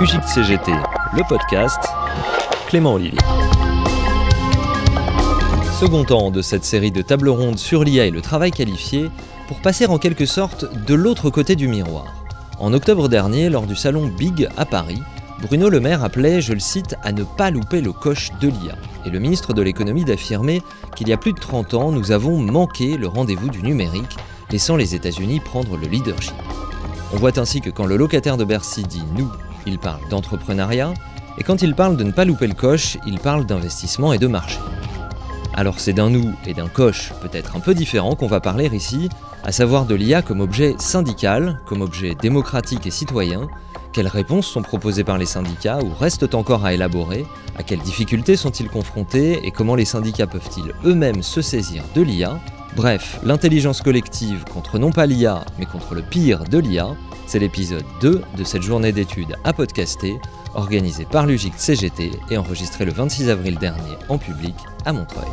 UGIC CGT, le podcast, Clément Olivier. Second temps de cette série de tables rondes sur l'IA et le travail qualifié, pour passer en quelque sorte de l'autre côté du miroir. En octobre dernier, lors du salon Big à Paris, Bruno Le Maire appelait, je le cite, à ne pas louper le coche de l'IA. Et le ministre de l'économie d'affirmer qu'il y a plus de 30 ans, nous avons manqué le rendez-vous du numérique, laissant les États-Unis prendre le leadership. On voit ainsi que quand le locataire de Bercy dit « nous », il parle d'entrepreneuriat, et quand il parle de ne pas louper le coche, il parle d'investissement et de marché. Alors c'est d'un nous et d'un coche peut-être un peu différent qu'on va parler ici, à savoir de l'IA comme objet syndical, comme objet démocratique et citoyen. Quelles réponses sont proposées par les syndicats ou restent encore à élaborer? À quelles difficultés sont-ils confrontés et comment les syndicats peuvent-ils eux-mêmes se saisir de l'IA? Bref, l'intelligence collective contre non pas l'IA, mais contre le pire de l'IA, c'est l'épisode 2 de cette journée d'études à podcaster, organisée par l'UGIC CGT et enregistrée le 26 avril dernier en public à Montreuil.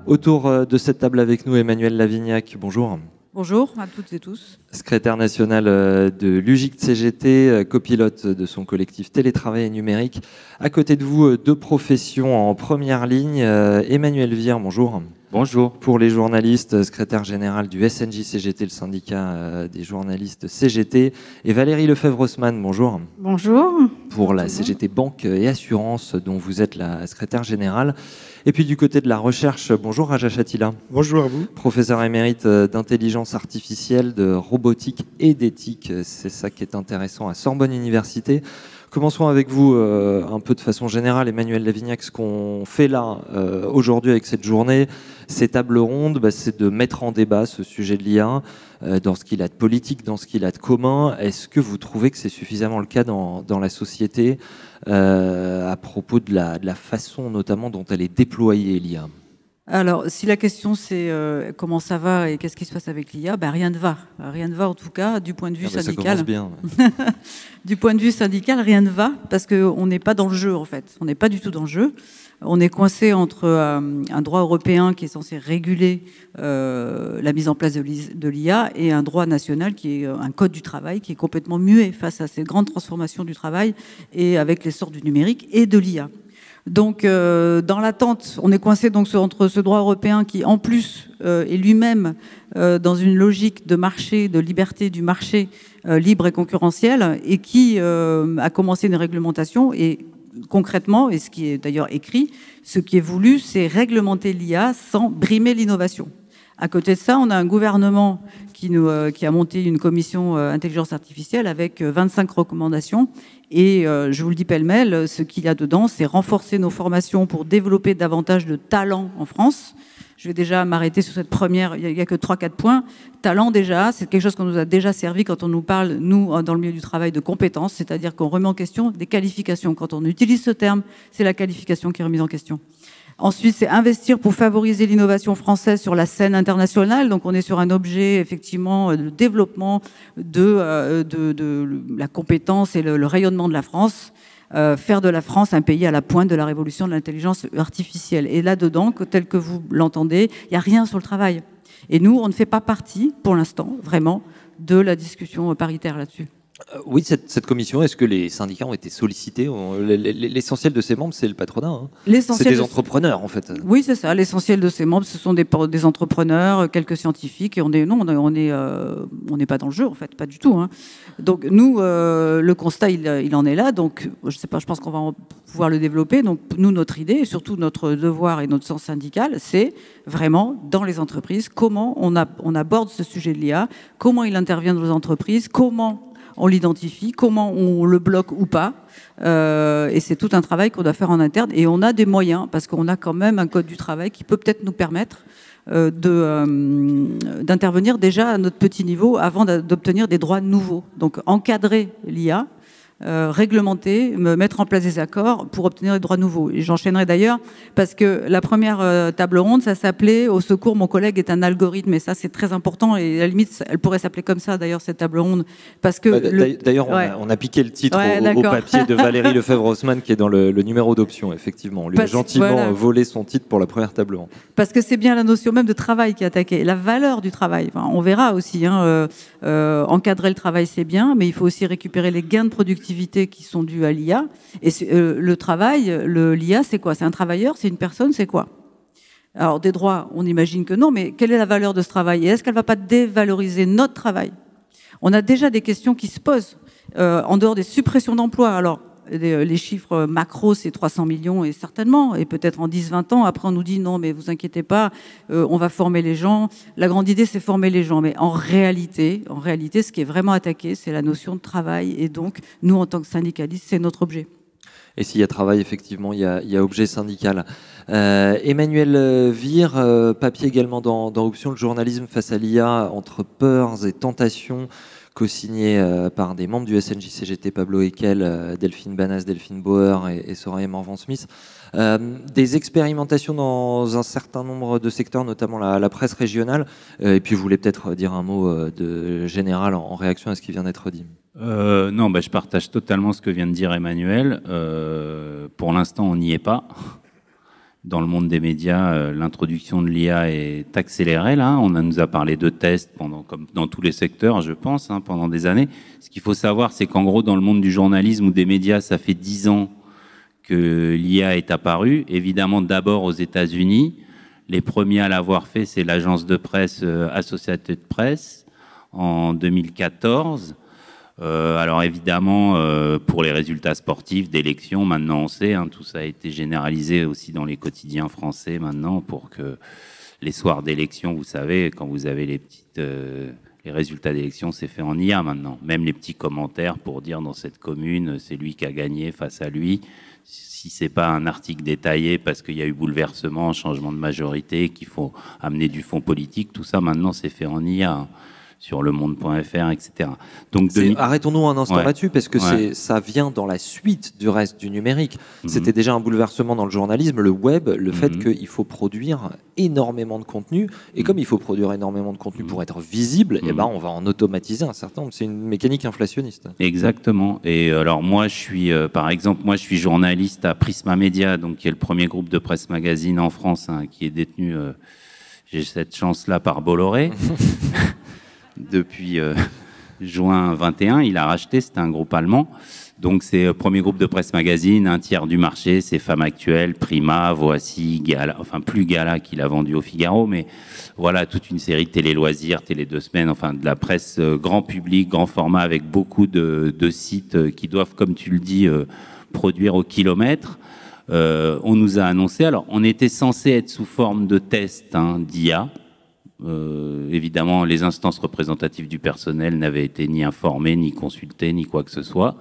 Autour de cette table avec nous, Emmanuel Lavignac, bonjour. Bonjour à toutes et tous. Secrétaire national de l'UGIC CGT, copilote de son collectif Télétravail et Numérique. À côté de vous, deux professions en première ligne. Emmanuel Vire, bonjour. Bonjour. Pour les journalistes, secrétaire général du SNJ CGT, le syndicat des journalistes CGT. Et Valérie Lefebvre-Haussmann, bonjour. Bonjour. Pour la CGT Banque et Assurance, dont vous êtes la secrétaire générale. Et puis du côté de la recherche, bonjour Raja Chatila. Bonjour à vous. Professeur émérite d'intelligence artificielle, de robotique et d'éthique. C'est ça qui est intéressant à Sorbonne Université. Commençons avec vous un peu de façon générale, Emmanuel Lavignac. Ce qu'on fait là aujourd'hui avec cette journée, ces tables rondes, c'est de mettre en débat ce sujet de l'IA dans ce qu'il a de politique, dans ce qu'il a de commun. Est-ce que vous trouvez que c'est suffisamment le cas dans la société à propos de la façon notamment dont elle est déployée, l'IA? Alors, si la question c'est comment ça va et qu'est-ce qui se passe avec l'IA, rien ne va. Rien ne va en tout cas du point de vue syndical. Ça commence bien. Du point de vue syndical, rien ne va parce qu'on n'est pas dans le jeu en fait. On n'est pas du tout dans le jeu. On est coincé entre un droit européen qui est censé réguler la mise en place de l'IA et un droit national qui est un code du travail qui est complètement muet face à ces grandes transformations du travail et avec l'essor du numérique et de l'IA. Donc, dans l'attente, on est coincé donc entre ce droit européen qui, en plus, est lui-même dans une logique de marché, de liberté du marché libre et concurrentiel, et qui a commencé une réglementation. Et concrètement, et ce qui est d'ailleurs écrit, ce qui est voulu, c'est réglementer l'IA sans brimer l'innovation. À côté de ça, on a un gouvernement qui a monté une commission intelligence artificielle avec 25 recommandations. Et je vous le dis pêle-mêle, ce qu'il y a dedans, c'est renforcer nos formations pour développer davantage de talents en France. Je vais déjà m'arrêter sur cette première, il n'y a que 3-4 points. Talent déjà, c'est quelque chose qu'on nous a déjà servi quand on nous parle, nous, dans le milieu du travail, de compétences, c'est-à-dire qu'on remet en question des qualifications. Quand on utilise ce terme, c'est la qualification qui est remise en question. Ensuite, c'est investir pour favoriser l'innovation française sur la scène internationale. Donc, on est sur un objet, effectivement, de développement de la compétence et le rayonnement de la France. Faire de la France un pays à la pointe de la révolution de l'intelligence artificielle. Et là-dedans, tel que vous l'entendez, il n'y a rien sur le travail. Et nous, on ne fait pas partie, pour l'instant, vraiment, de la discussion paritaire là-dessus. Oui, cette commission, est-ce que les syndicats ont été sollicités? L'essentiel de ses membres, c'est le patronat. Hein. C'est des entrepreneurs, en fait. Oui, c'est ça. L'essentiel de ses membres, ce sont des entrepreneurs, quelques scientifiques. Et on n'est pas dans le jeu, en fait, pas du tout. Hein. Donc, nous, le constat, il en est là. Donc, je sais pas, je pense qu'on va pouvoir le développer. Donc, nous, notre idée, et surtout notre devoir et notre sens syndical, c'est vraiment, dans les entreprises, comment on aborde ce sujet de l'IA, comment il intervient dans les entreprises, comment on l'identifie, comment on le bloque ou pas. Et c'est tout un travail qu'on doit faire en interne. Et on a des moyens, parce qu'on a quand même un code du travail qui peut peut-être nous permettre d'intervenir déjà à notre petit niveau avant d'obtenir des droits nouveaux. Donc encadrer l'IA, réglementer, mettre en place des accords pour obtenir des droits nouveaux. Et j'enchaînerai d'ailleurs, parce que la première table ronde, ça s'appelait « Au secours, mon collègue est un algorithme ». Et ça, c'est très important. Et à la limite, elle pourrait s'appeler comme ça, d'ailleurs, cette table ronde. Parce que d'ailleurs, on a piqué le titre au papier de Valérie Lefebvre-Haussmann, qui est dans le numéro d'option, effectivement. On lui a gentiment volé son titre pour la première table ronde. Parce que c'est bien la notion même de travail qui est attaquée. La valeur du travail. Enfin, on verra aussi. Encadrer le travail, c'est bien, mais il faut aussi récupérer les gains de productivité qui sont dus à l'IA. Et le travail, l'IA, c'est quoi? C'est un travailleur? C'est une personne? C'est quoi? Alors, des droits, on imagine que non, mais quelle est la valeur de ce travail? Et est-ce qu'elle ne va pas dévaloriser notre travail? On a déjà des questions qui se posent en dehors des suppressions d'emplois. Alors, les chiffres macro, c'est 300 millions, et certainement, et peut-être en 10-20 ans, après on nous dit non, mais vous inquiétez pas, on va former les gens. La grande idée, c'est former les gens, mais en réalité, ce qui est vraiment attaqué, c'est la notion de travail, et donc, nous, en tant que syndicalistes, c'est notre objet. Et s'il y a travail, effectivement, il y a objet syndical. Emmanuel Vire, papier également dans Option, le journalisme face à l'IA, entre peurs et tentations, co-signé par des membres du SNJ-CGT, Pablo Ekel, Delphine Banas, Delphine Bauer et Soraya Morvan-Smith. Des expérimentations dans un certain nombre de secteurs, notamment la presse régionale. Et puis, vous voulez peut-être dire un mot de général en réaction à ce qui vient d'être dit. Non, je partage totalement ce que vient de dire Emmanuel. Pour l'instant, on n'y est pas. Dans le monde des médias, l'introduction de l'IA est accélérée. Là, on nous a parlé de tests comme dans tous les secteurs, je pense, pendant des années. Ce qu'il faut savoir, c'est qu'en gros, dans le monde du journalisme ou des médias, ça fait 10 ans que l'IA est apparue. Évidemment, d'abord aux États-Unis. Les premiers à l'avoir fait, c'est l'agence de presse Associated Press en 2014. Alors évidemment, pour les résultats sportifs d'élections, maintenant on sait, tout ça a été généralisé aussi dans les quotidiens français maintenant, pour que les soirs d'élections, vous savez, quand vous avez les résultats d'élections, c'est fait en IA maintenant. Même les petits commentaires pour dire dans cette commune, c'est lui qui a gagné face à lui. Si c'est pas un article détaillé parce qu'il y a eu bouleversement, changement de majorité, qu'il faut amener du fond politique, tout ça maintenant c'est fait en IA. Sur lemonde.fr, etc. Donc, arrêtons-nous un instant là-dessus, parce que ça vient dans la suite du reste du numérique. C'était déjà un bouleversement dans le journalisme, le web, le fait qu'il faut produire énormément de contenu. Et comme il faut produire énormément de contenu pour être visible, on va en automatiser un certain nombre. C'est une mécanique inflationniste. Exactement. Et alors moi, je suis, par exemple, je suis journaliste à Prisma Media, donc qui est le premier groupe de presse magazine en France, qui est détenu, j'ai cette chance-là, par Bolloré. Depuis juin 21, il a racheté, c'était un groupe allemand. Donc c'est le premier groupe de presse magazine, un tiers du marché, c'est Femmes Actuelles, Prima, Voici, Gala, enfin plus Gala qu'il a vendu au Figaro, mais voilà, toute une série de télé-loisirs, télé 2 semaines, enfin de la presse grand public, grand format, avec beaucoup de sites qui doivent, comme tu le dis, produire au kilomètre. On nous a annoncé, alors on était censé être sous forme de test d'IA. Évidemment, les instances représentatives du personnel n'avaient été ni informées, ni consultées, ni quoi que ce soit.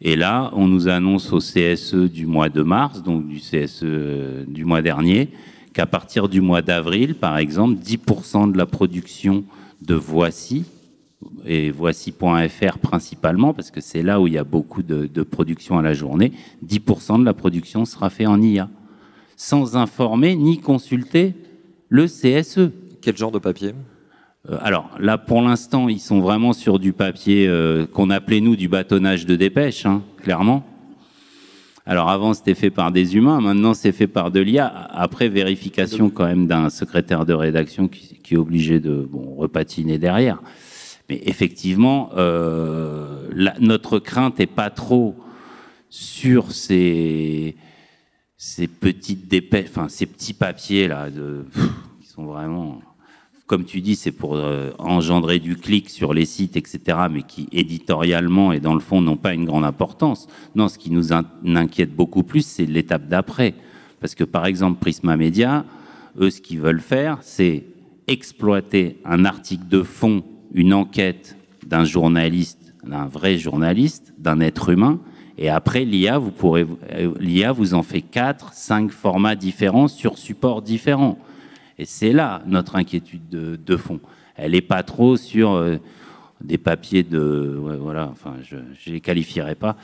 Et là, on nous annonce au CSE du mois de mars, donc du CSE du mois dernier, qu'à partir du mois d'avril, par exemple, 10% de la production de Voici, et Voici.fr principalement, parce que c'est là où il y a beaucoup de production à la journée, 10% de la production sera fait en IA, sans informer ni consulter le CSE. Quel genre de papier ? Alors là, pour l'instant, ils sont vraiment sur du papier qu'on appelait, nous, du bâtonnage de dépêche, clairement. Alors avant, c'était fait par des humains, maintenant, c'est fait par de l'IA. Après, vérification quand même d'un secrétaire de rédaction qui est obligé de repatiner derrière. Mais effectivement, notre crainte n'est pas trop sur ces petites dépêches, enfin ces petits papiers-là, qui sont vraiment... Comme tu dis, c'est pour engendrer du clic sur les sites, etc., mais qui, éditorialement et dans le fond, n'ont pas une grande importance. Non, ce qui nous inquiète beaucoup plus, c'est l'étape d'après. Parce que, par exemple, Prisma Media, eux, ce qu'ils veulent faire, c'est exploiter un article de fond, une enquête d'un journaliste, d'un vrai journaliste, d'un être humain, et après, l'IA, l'IA vous en fait 4, 5 formats différents sur supports différents. Et c'est là notre inquiétude de fond. Elle n'est pas trop sur des papiers de... Ouais, voilà, enfin, je ne les qualifierai pas,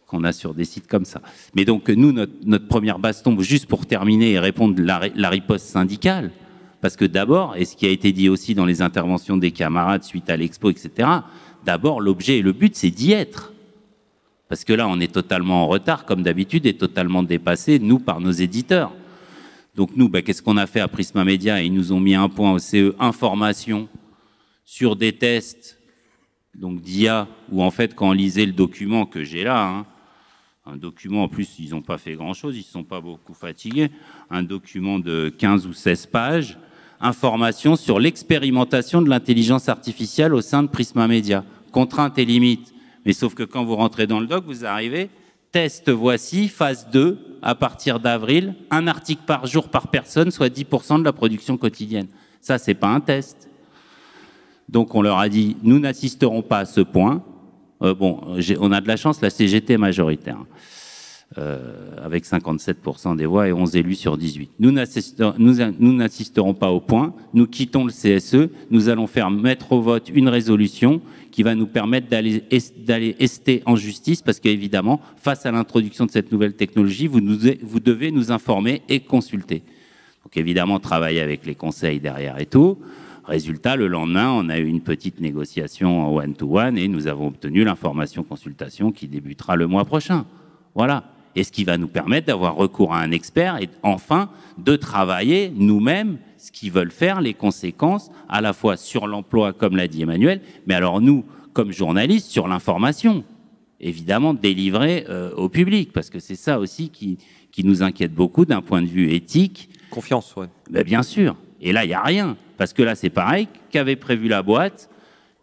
qu'on a sur des sites comme ça. Mais donc, nous, notre première baston, juste pour terminer et répondre la riposte syndicale, parce que d'abord, et ce qui a été dit aussi dans les interventions des camarades suite à l'expo, etc., d'abord, l'objet et le but, c'est d'y être. Parce que là, on est totalement en retard, comme d'habitude, et totalement dépassé, nous, par nos éditeurs. Donc nous, qu'est-ce qu'on a fait à Prisma Media? Ils nous ont mis un point au CE, information, sur des tests donc d'IA, où en fait, quand on lisait le document que j'ai là, un document, en plus, ils n'ont pas fait grand-chose, ils ne sont pas beaucoup fatigués, un document de 15 ou 16 pages, information sur l'expérimentation de l'intelligence artificielle au sein de Prisma Media, contraintes et limites. Mais sauf que quand vous rentrez dans le doc, vous arrivez, test voici, phase 2, à partir d'avril, un article par jour par personne, soit 10% de la production quotidienne. Ça, c'est pas un test. Donc on leur a dit, nous n'assisterons pas à ce point. On a de la chance, la CGT est majoritaire, avec 57% des voix et 11 élus sur 18. Nous n'assisterons pas au point, nous quittons le CSE, nous allons faire mettre au vote une résolution qui va nous permettre d'aller ester en justice, parce qu'évidemment, face à l'introduction de cette nouvelle technologie, vous devez nous informer et consulter. Donc évidemment, travailler avec les conseils derrière et tout. Résultat, le lendemain, on a eu une petite négociation en one-to-one et nous avons obtenu l'information consultation qui débutera le mois prochain. Voilà. Et ce qui va nous permettre d'avoir recours à un expert et enfin de travailler nous-mêmes ce qu'ils veulent faire, les conséquences, à la fois sur l'emploi, comme l'a dit Emmanuel, mais alors nous, comme journalistes, sur l'information, évidemment, délivrée au public, parce que c'est ça aussi qui nous inquiète beaucoup d'un point de vue éthique. Confiance, ouais. Ben, bien sûr. Et là, il n'y a rien. Parce que là, c'est pareil, qu'avait prévu la boîte,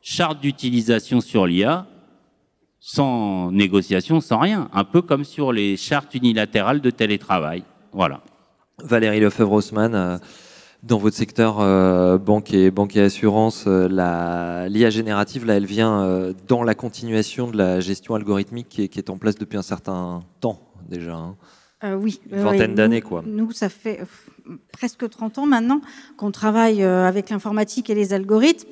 charte d'utilisation sur l'IA, sans négociation, sans rien. Un peu comme sur les chartes unilatérales de télétravail. Voilà. Valérie Lefebvre-Haussmann, dans votre secteur banque et assurance, l'IA générative, là, elle vient dans la continuation de la gestion algorithmique qui est en place depuis un certain temps déjà. Oui. Une vingtaine d'années, quoi. Nous, ça fait presque 30 ans maintenant qu'on travaille avec l'informatique et les algorithmes.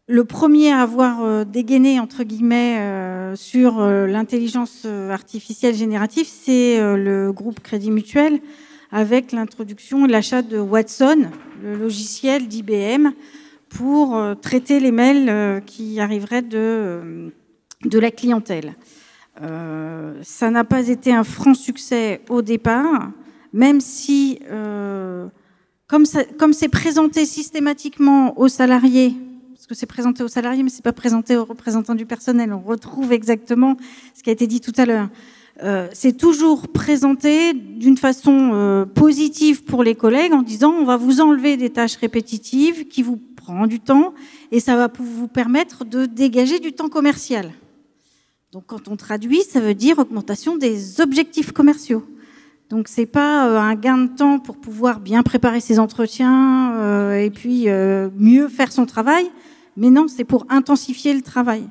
Le premier à avoir dégainé, entre guillemets, sur l'intelligence artificielle générative, c'est le groupe Crédit Mutuel, avec l'introduction et l'achat de Watson, le logiciel d'IBM, pour traiter les mails qui arriveraient de la clientèle. Ça n'a pas été un franc succès au départ, même si, comme c'est présenté systématiquement aux salariés, parce que c'est présenté aux salariés, mais c'est pas présenté aux représentants du personnel, on retrouve exactement ce qui a été dit tout à l'heure. C'est toujours présenté d'une façon positive pour les collègues, en disant on va vous enlever des tâches répétitives qui vous prend du temps, et ça va vous permettre de dégager du temps commercial. Donc, quand on traduit, ça veut dire augmentation des objectifs commerciaux. Donc, c'est pas un gain de temps pour pouvoir bien préparer ses entretiens et puis mieux faire son travail, mais non, c'est pour intensifier le travail.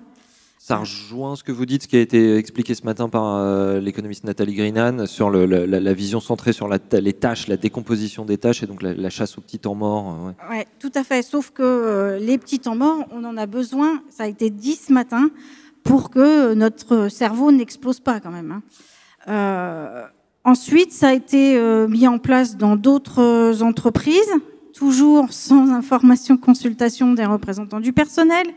Ça rejoint ce que vous dites, ce qui a été expliqué ce matin par l'économiste Nathalie Greenan sur la vision centrée sur les tâches, la décomposition des tâches et donc la chasse aux petits temps morts. Ouais. Ouais, tout à fait. Sauf que les petits temps morts, on en a besoin, ça a été dit ce matin, pour que notre cerveau n'explose pas quand même. Ensuite, ça a été mis en place dans d'autres entreprises, toujours sans information, consultation des représentants du personnel.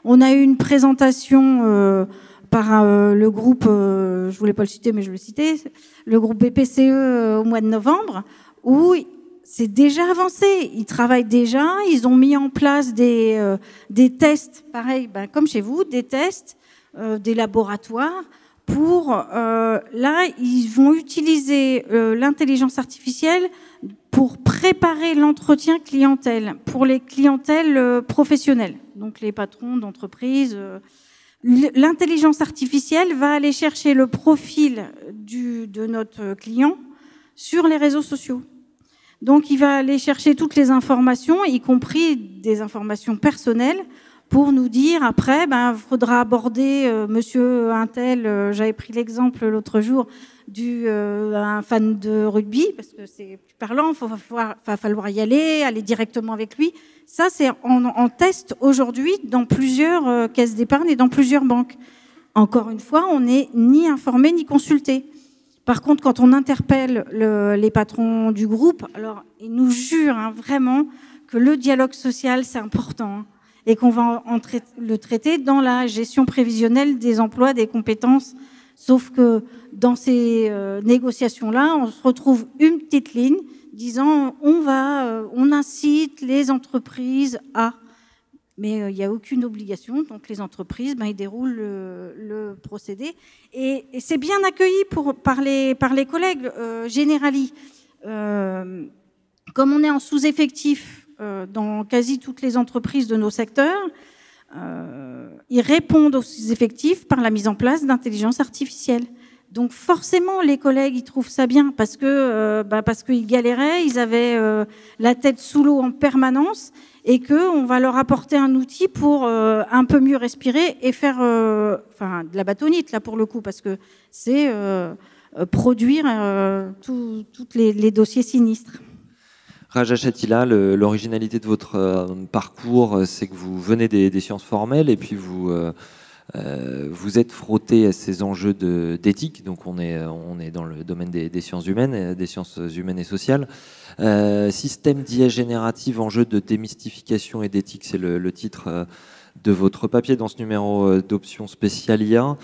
On a eu une présentation par le groupe, je voulais pas le citer, mais je vais le citer, le groupe BPCE au mois de novembre, où c'est déjà avancé. Ils travaillent déjà, ils ont mis en place des tests, pareil, comme chez vous, des tests, des laboratoires, pour là, ils vont utiliser l'intelligence artificielle pour préparer l'entretien clientèle, pour les clientèles professionnelles, donc les patrons d'entreprise. L'intelligence artificielle va aller chercher le profil de notre client sur les réseaux sociaux. Donc, il va aller chercher toutes les informations, y compris des informations personnelles, pour nous dire après, faudra aborder monsieur Untel, j'avais pris l'exemple l'autre jour un fan de rugby, parce que c'est plus parlant, va falloir y aller directement avec lui. Ça, c'est en test aujourd'hui dans plusieurs caisses d'épargne et dans plusieurs banques. Encore une fois, on n'est ni informé ni consulté. Par contre, quand on interpelle les patrons du groupe, alors ils nous jurent vraiment que le dialogue social, c'est important, et qu'on va le traiter dans la gestion prévisionnelle des emplois, des compétences. Sauf que dans ces négociations-là, on se retrouve une petite ligne disant on incite les entreprises à... Mais il n'y a aucune obligation, donc les entreprises, ils déroulent le procédé. Et c'est bien accueilli par les collègues Generali. Comme on est en sous-effectif dans quasi toutes les entreprises de nos secteurs, ils répondent aux sous-effectifs par la mise en place d'intelligence artificielle. Donc forcément, les collègues, ils trouvent ça bien parce qu'ils galéraient, ils avaient la tête sous l'eau en permanence, et qu'on va leur apporter un outil pour un peu mieux respirer et faire de la bâtonnite, là, pour le coup, parce que c'est produire tous les dossiers sinistres. Raja Chatila, l'originalité de votre parcours, c'est que vous venez des sciences formelles et puis vous êtes frotté à ces enjeux d'éthique. Donc on est dans le domaine des sciences humaines et sociales. Système d'IA générative, enjeu de démystification et d'éthique, c'est le titre de votre papier dans ce numéro d'Options Spéciales IA.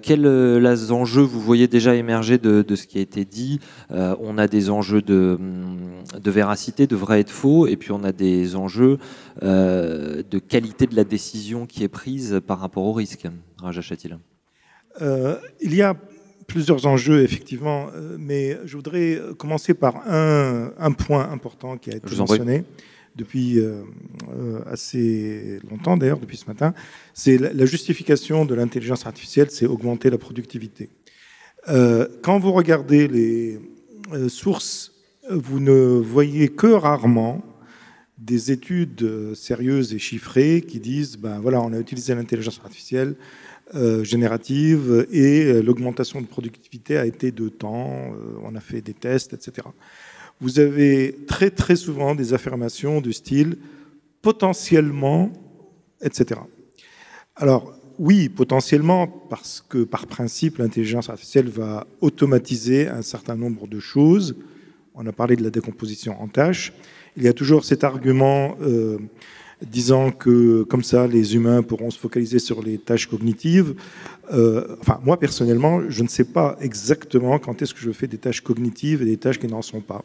Quels enjeux vous voyez déjà émerger de ce qui a été dit? On a des enjeux de véracité, de vrai et de faux, et puis on a des enjeux de qualité de la décision qui est prise par rapport au risque. Raja Chatila. Il y a plusieurs enjeux, effectivement, mais je voudrais commencer par un point important qui a été mentionné depuis assez longtemps, d'ailleurs, depuis ce matin. C'est la justification de l'intelligence artificielle, c'est augmenter la productivité. Quand vous regardez les sources, vous ne voyez que rarement des études sérieuses et chiffrées qui disent voilà, on a utilisé l'intelligence artificielle générative et l'augmentation de productivité a été de temps, on a fait des tests, etc. Vous avez très très souvent des affirmations du style potentiellement, etc. Alors oui, potentiellement, parce que par principe, l'intelligence artificielle va automatiser un certain nombre de choses. On a parlé de la décomposition en tâches. Il y a toujours cet argument disant que comme ça, les humains pourront se focaliser sur les tâches cognitives. Moi, personnellement, je ne sais pas exactement quand est-ce que je fais des tâches cognitives et des tâches qui n'en sont pas.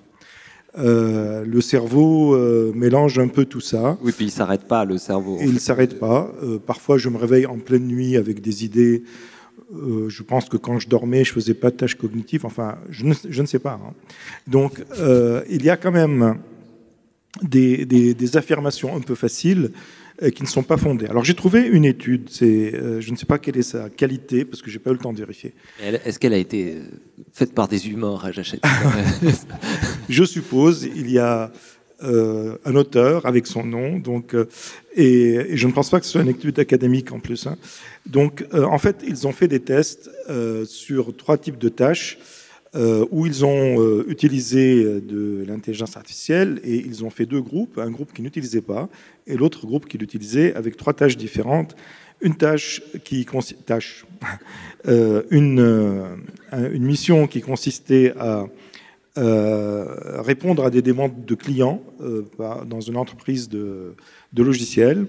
Le cerveau mélange un peu tout ça. Oui, puis il ne s'arrête pas, le cerveau. Il ne s'arrête pas. Parfois, je me réveille en pleine nuit avec des idées. Je pense que quand je dormais, je ne faisais pas de tâches cognitives. Enfin, je ne sais pas. Hein. Donc, il y a quand même des affirmations un peu faciles qui ne sont pas fondées. Alors, j'ai trouvé une étude. Je ne sais pas quelle est sa qualité, parce que je n'ai pas eu le temps de vérifier. Est-ce qu'elle a été faite par des humains, Raja Chatila? Je suppose. Il y a un auteur avec son nom, donc, et je ne pense pas que ce soit une étude académique en plus. Hein. Donc, en fait, ils ont fait des tests sur 3 types de tâches où ils ont utilisé de l'intelligence artificielle, et ils ont fait 2 groupes, un groupe qui n'utilisait pas et l'autre groupe qui l'utilisait, avec 3 tâches différentes. Une tâche une mission qui consistait à répondre à des demandes de clients dans une entreprise de logiciels.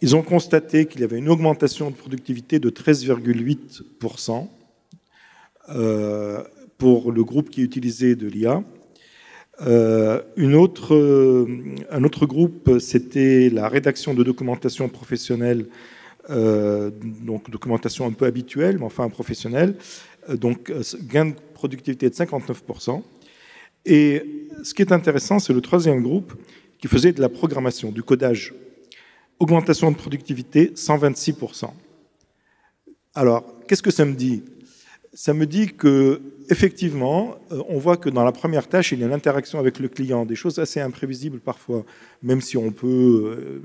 Ils ont constaté qu'il y avait une augmentation de productivité de 13,8% pour le groupe qui utilisait de l'IA. Un autre groupe, c'était la rédaction de documentation professionnelle, donc documentation un peu habituelle, mais enfin professionnelle. Donc gain de productivité de 59%. Et ce qui est intéressant, c'est le 3e groupe qui faisait de la programmation, du codage. Augmentation de productivité, 126%. Alors, qu'est-ce que ça me dit? ça me dit que effectivement, on voit que dans la première tâche, il y a l'interaction avec le client, des choses assez imprévisibles parfois, même si on peut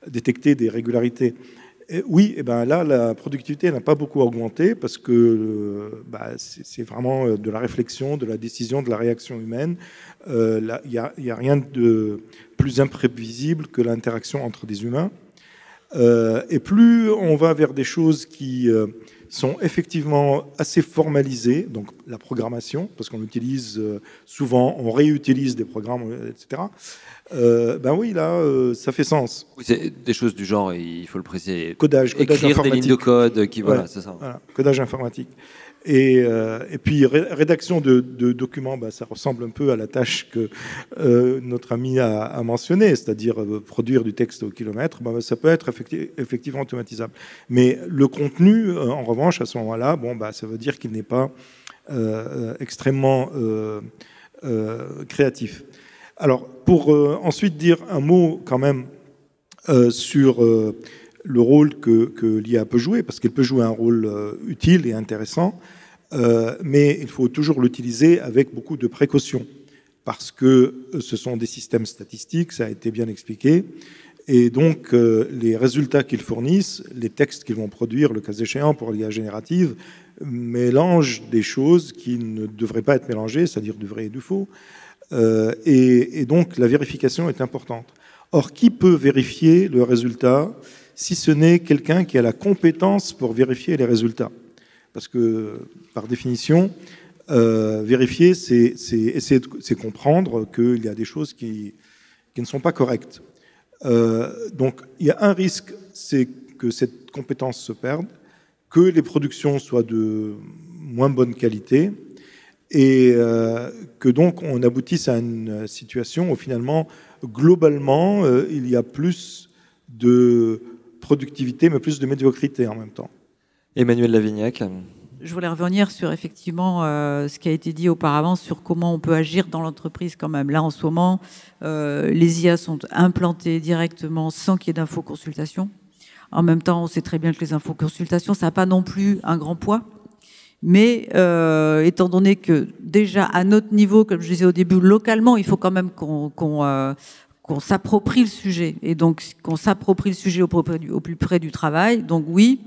détecter des régularités. Et oui, et ben là, la productivité n'a pas beaucoup augmenté parce que c'est vraiment de la réflexion, de la décision, de la réaction humaine. Il n'y a rien de plus imprévisible que l'interaction entre des humains. Et plus on va vers des choses qui sont effectivement assez formalisées, donc la programmation, parce qu'on utilise souvent, on réutilise des programmes, etc. Ben oui, là, ça fait sens. Oui, c'est des choses du genre, il faut le préciser. Codage écrire des lignes de code, voilà, c'est ça. Voilà, codage informatique. Et puis rédaction de documents, ça ressemble un peu à la tâche que notre ami a mentionnée, c'est-à-dire produire du texte au kilomètre. Ça peut être effectivement automatisable. Mais le contenu, en revanche, à ce moment-là, ça veut dire qu'il n'est pas extrêmement créatif. Alors, pour ensuite dire un mot quand même sur le rôle que l'IA peut jouer, parce qu'elle peut jouer un rôle utile et intéressant, mais il faut toujours l'utiliser avec beaucoup de précautions, parce que ce sont des systèmes statistiques, ça a été bien expliqué, et donc les résultats qu'ils fournissent, les textes qu'ils vont produire, le cas échéant pour l'IA générative, mélangent des choses qui ne devraient pas être mélangées, c'est-à-dire du vrai et du faux, et donc la vérification est importante. Or, qui peut vérifier le résultat si ce n'est quelqu'un qui a la compétence pour vérifier les résultats? Parce que, par définition, vérifier, c'est comprendre qu'il y a des choses qui ne sont pas correctes. Donc, il y a un risque, c'est que cette compétence se perde, que les productions soient de moins bonne qualité, et que donc on aboutisse à une situation où finalement, globalement, il y a plus de productivité, mais plus de médiocrité en même temps. Emmanuel Lavignac. Je voulais revenir sur effectivement ce qui a été dit auparavant sur comment on peut agir dans l'entreprise quand même. Là, en ce moment, les IA sont implantées directement sans qu'il y ait d'infoconsultation. En même temps, on sait très bien que les infoconsultations, ça n'a pas non plus un grand poids. Mais étant donné que déjà à notre niveau, comme je disais au début, localement, il faut quand même qu'on s'approprie le sujet. Et donc, qu'on s'approprie le sujet au plus près du travail. Donc oui,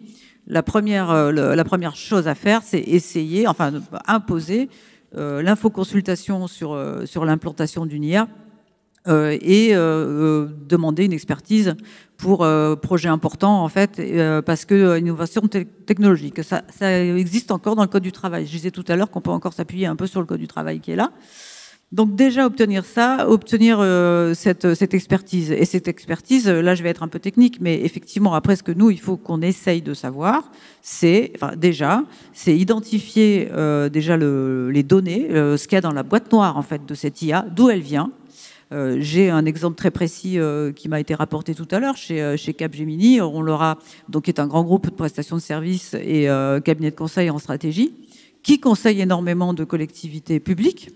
la première chose à faire, c'est essayer, enfin imposer l'infoconsultation sur l'implantation d'une IA et demander une expertise pour projet important en fait, parce que innovation technologique, ça existe encore dans le code du travail. Je disais tout à l'heure qu'on peut encore s'appuyer un peu sur le code du travail qui est là. Donc déjà obtenir cette expertise. Et cette expertise, là je vais être un peu technique, mais effectivement après ce que nous, il faut qu'on essaye de savoir, c'est identifier déjà les données, ce qu'il y a dans la boîte noire en fait de cette IA, d'où elle vient. J'ai un exemple très précis qui m'a été rapporté tout à l'heure chez Capgemini. On l'aura, donc qui est un grand groupe de prestations de services et cabinet de conseil en stratégie, qui conseille énormément de collectivités publiques.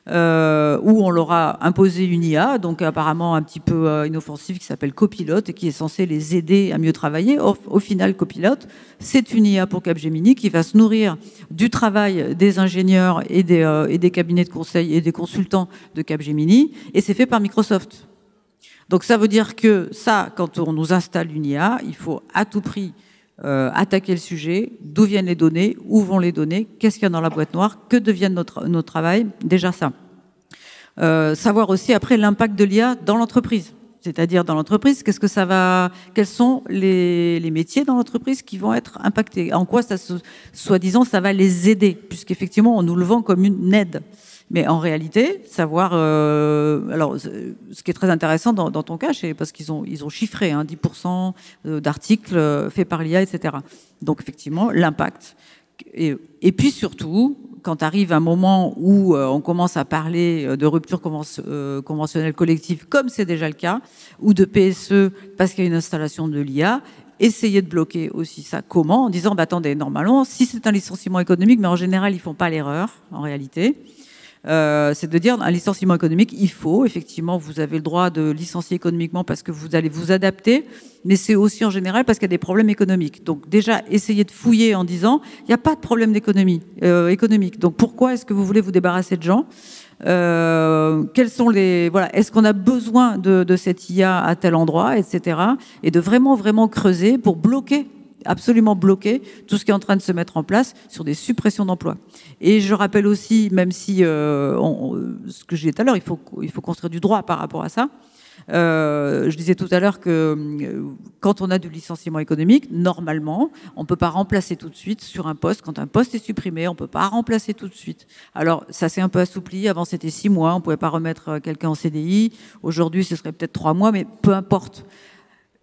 Où on leur a imposé une IA, donc apparemment un petit peu inoffensive, qui s'appelle Copilot et qui est censée les aider à mieux travailler. Au final, Copilot, c'est une IA pour Capgemini qui va se nourrir du travail des ingénieurs et des cabinets de conseil et des consultants de Capgemini, et c'est fait par Microsoft. Donc ça veut dire que ça, quand on nous installe une IA, il faut à tout prix attaquer le sujet, d'où viennent les données, où vont les données, qu'est-ce qu'il y a dans la boîte noire, que deviennent notre travail, déjà ça. Savoir aussi après l'impact de l'IA dans l'entreprise, c'est-à-dire dans l'entreprise, quels sont les métiers dans l'entreprise qui vont être impactés, en quoi soi-disant ça va les aider, puisqu'effectivement on nous le vend comme une aide. Mais en réalité, savoir... alors, ce qui est très intéressant dans ton cas, c'est parce qu'ils ont chiffré 10% d'articles faits par l'IA, etc. Donc, effectivement, l'impact. Et puis, surtout, quand arrive un moment où on commence à parler de rupture conventionnelle collective, comme c'est déjà le cas, ou de PSE, parce qu'il y a une installation de l'IA, essayer de bloquer aussi ça. Comment? En disant, attendez, normalement, si c'est un licenciement économique, mais en général, ils font pas l'erreur, en réalité... c'est de dire un licenciement économique, il faut, effectivement, vous avez le droit de licencier économiquement parce que vous allez vous adapter, mais c'est aussi en général parce qu'il y a des problèmes économiques. Donc déjà, essayez de fouiller en disant, il n'y a pas de problème économique. Donc pourquoi est-ce que vous voulez vous débarrasser de gens ? Quels sont les, voilà, est-ce qu'on a besoin de cette IA à tel endroit, etc. Et de vraiment creuser pour absolument bloquer tout ce qui est en train de se mettre en place sur des suppressions d'emplois. Et je rappelle aussi, même si ce que je disais tout à l'heure, il faut construire du droit par rapport à ça. Je disais tout à l'heure que quand on a du licenciement économique, normalement, on ne peut pas remplacer tout de suite sur un poste. Quand un poste est supprimé, on ne peut pas remplacer tout de suite. Alors, ça s'est un peu assoupli. Avant, c'était 6 mois. On ne pouvait pas remettre quelqu'un en CDI. Aujourd'hui, ce serait peut-être 3 mois, mais peu importe.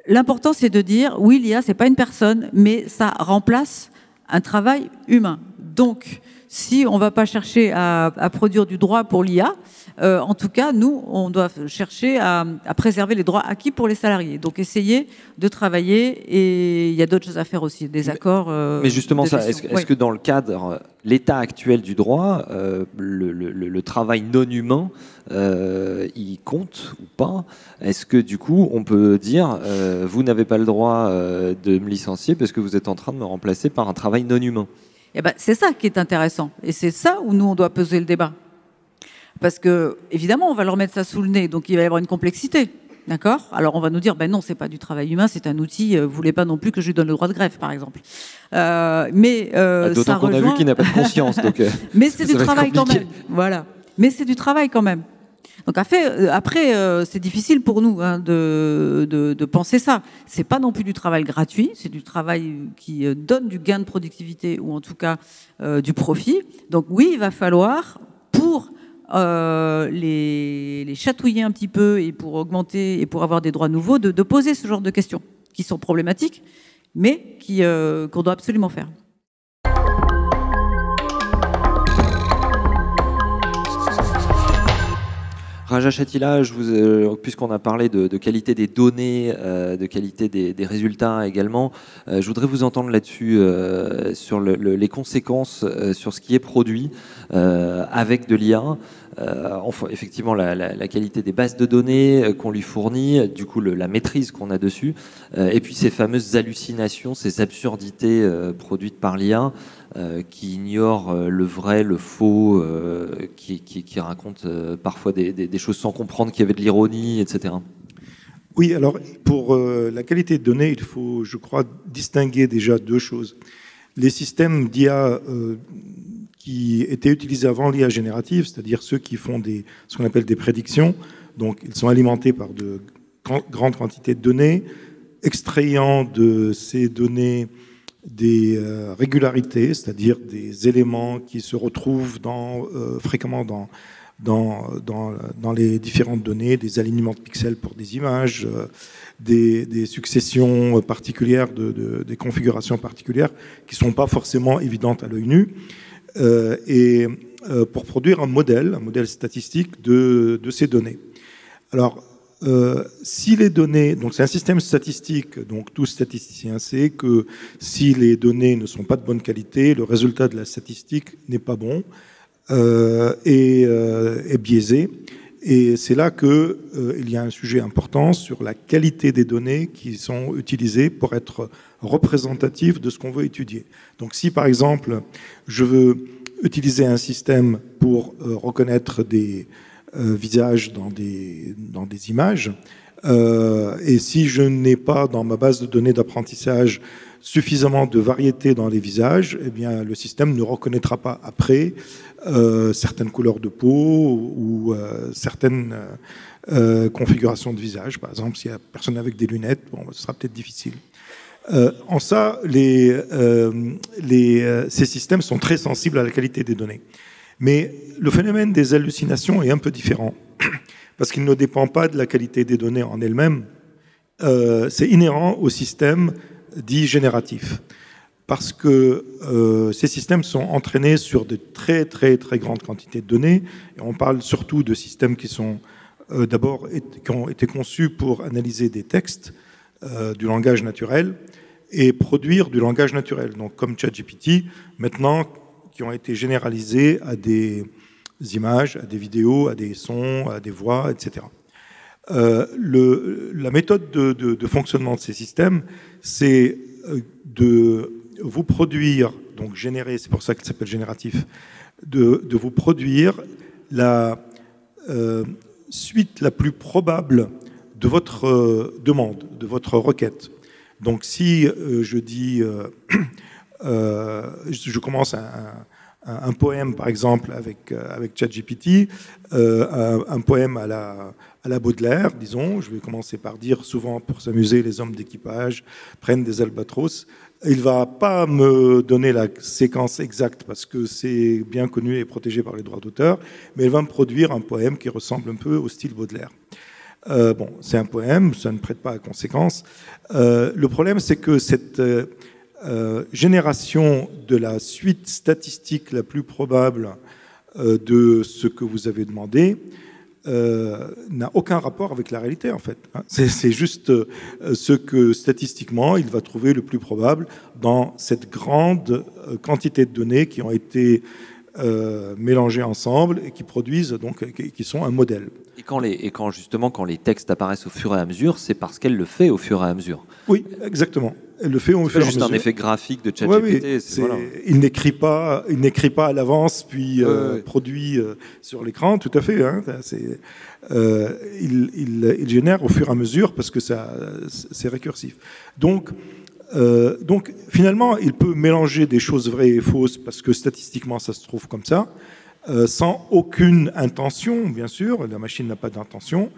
L'important, c'est de dire, oui, l'IA, c'est pas une personne, mais ça remplace un travail humain. Donc, si on ne va pas chercher à produire du droit pour l'IA, en tout cas, nous, on doit chercher à préserver les droits acquis pour les salariés. Donc, essayer de travailler, et il y a d'autres choses à faire aussi, des accords. Mais justement, est-ce que dans le cadre, l'état actuel du droit, le travail non humain, il compte ou pas? Est-ce que du coup, on peut dire, vous n'avez pas le droit de me licencier parce que vous êtes en train de me remplacer par un travail non humain? Eh ben, c'est ça qui est intéressant. Et c'est ça où nous, on doit peser le débat. Parce que, évidemment, on va leur mettre ça sous le nez, donc il va y avoir une complexité. D'accord ? Alors on va nous dire, ben non, c'est pas du travail humain, c'est un outil, vous voulez pas non plus que je lui donne le droit de grève, par exemple. D'autant qu'on a vu qu'il n'a pas de conscience. Donc, mais c'est du travail quand même. Voilà. Mais c'est du travail quand même. Donc après, c'est difficile pour nous de penser ça. C'est pas non plus du travail gratuit, c'est du travail qui donne du gain de productivité ou en tout cas du profit. Donc oui, il va falloir, pour les chatouiller un petit peu et pour augmenter et pour avoir des droits nouveaux, de poser ce genre de questions qui sont problématiques, mais qu'on doit absolument faire. Raja Chatila, puisqu'on a parlé de qualité des données, de qualité des résultats également, je voudrais vous entendre là-dessus, sur les conséquences sur ce qui est produit avec de l'IA. Effectivement, la qualité des bases de données qu'on lui fournit, du coup la maîtrise qu'on a dessus, et puis ces fameuses hallucinations, ces absurdités produites par l'IA, qui ignorent le vrai, le faux, qui racontent parfois des choses sans comprendre qu'il y avait de l'ironie, etc. Oui, alors pour la qualité de données, il faut, je crois, distinguer déjà 2 choses. Les systèmes d'IA qui étaient utilisés avant l'IA générative, c'est-à-dire ceux qui font ce qu'on appelle des prédictions, donc ils sont alimentés par de grandes quantités de données, extrayant de ces données des régularités, c'est-à-dire des éléments qui se retrouvent fréquemment dans les différentes données, des alignements de pixels pour des images, des successions particulières, des configurations particulières qui ne sont pas forcément évidentes à l'œil nu, et pour produire un modèle statistique de ces données. Alors, si les données, donc c'est un système statistique, donc tout statisticien sait que si les données ne sont pas de bonne qualité, le résultat de la statistique n'est pas bon et est biaisé. Et c'est là qu'il y a un sujet important sur la qualité des données qui sont utilisées pour être représentatives de ce qu'on veut étudier. Donc si par exemple je veux utiliser un système pour reconnaître des visages dans des images, et si je n'ai pas dans ma base de données d'apprentissage suffisamment de variété dans les visages, eh bien le système ne reconnaîtra pas après certaines couleurs de peau ou certaines configurations de visage. Par exemple, s'il y a personne avec des lunettes, bon, ce sera peut-être difficile. En ça, ces systèmes sont très sensibles à la qualité des données. Mais le phénomène des hallucinations est un peu différent, parce qu'il ne dépend pas de la qualité des données en elles-mêmes. C'est inhérent au système dit génératif, parce que ces systèmes sont entraînés sur de très très très grandes quantités de données, et on parle surtout de systèmes qui sont qui ont été conçus pour analyser des textes du langage naturel et produire du langage naturel, donc comme ChatGPT, maintenant qui ont été généralisés à des images, à des vidéos, à des sons, à des voix, etc. La méthode de fonctionnement de ces systèmes, c'est de vous produire, donc générer, c'est pour ça qu'il s'appelle génératif, de vous produire la suite la plus probable de votre demande, de votre requête. Donc si je dis, je commence un poème par exemple avec ChatGPT, un poème à la Baudelaire, disons, je vais commencer par dire souvent pour s'amuser les hommes d'équipage prennent des albatros. Il ne va pas me donner la séquence exacte parce que c'est bien connu et protégé par les droits d'auteur, mais il va me produire un poème qui ressemble un peu au style Baudelaire. Bon, c'est un poème, ça ne prête pas à conséquence. Le problème, c'est que cette génération de la suite statistique la plus probable de ce que vous avez demandé n'a aucun rapport avec la réalité, en fait. C'est juste ce que, statistiquement, il va trouver le plus probable dans cette grande quantité de données qui ont été mélangées ensemble et qui produisent, donc, qui sont un modèle. Et quand justement, quand les textes apparaissent au fur et à mesure, c'est parce qu'elle le fait au fur et à mesure. Oui, exactement. Elle le fait au fur et à mesure. C'est juste un effet graphique de ChatGPT. Oui. Voilà. Il n'écrit pas à l'avance, puis produit sur l'écran, tout à fait. Hein. Il génère au fur et à mesure parce que c'est récursif. Donc, finalement, il peut mélanger des choses vraies et fausses parce que statistiquement, ça se trouve comme ça, sans aucune intention, bien sûr. La machine n'a pas d'intention,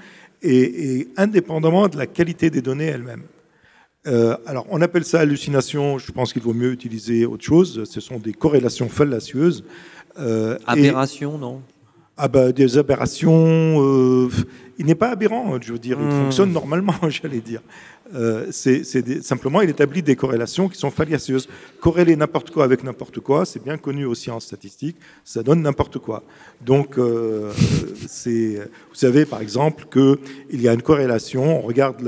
et indépendamment de la qualité des données elles-mêmes. Alors, on appelle ça hallucination. Je pense qu'il vaut mieux utiliser autre chose. Ce sont des corrélations fallacieuses. Aberration, non? Ah bah, des aberrations. Il n'est pas aberrant, je veux dire. Il fonctionne normalement, j'allais dire. Simplement, il établit des corrélations qui sont fallacieuses. Corréler n'importe quoi avec n'importe quoi, c'est bien connu aussi en statistique, ça donne n'importe quoi. Donc, vous savez, par exemple, qu'il y a une corrélation. On regarde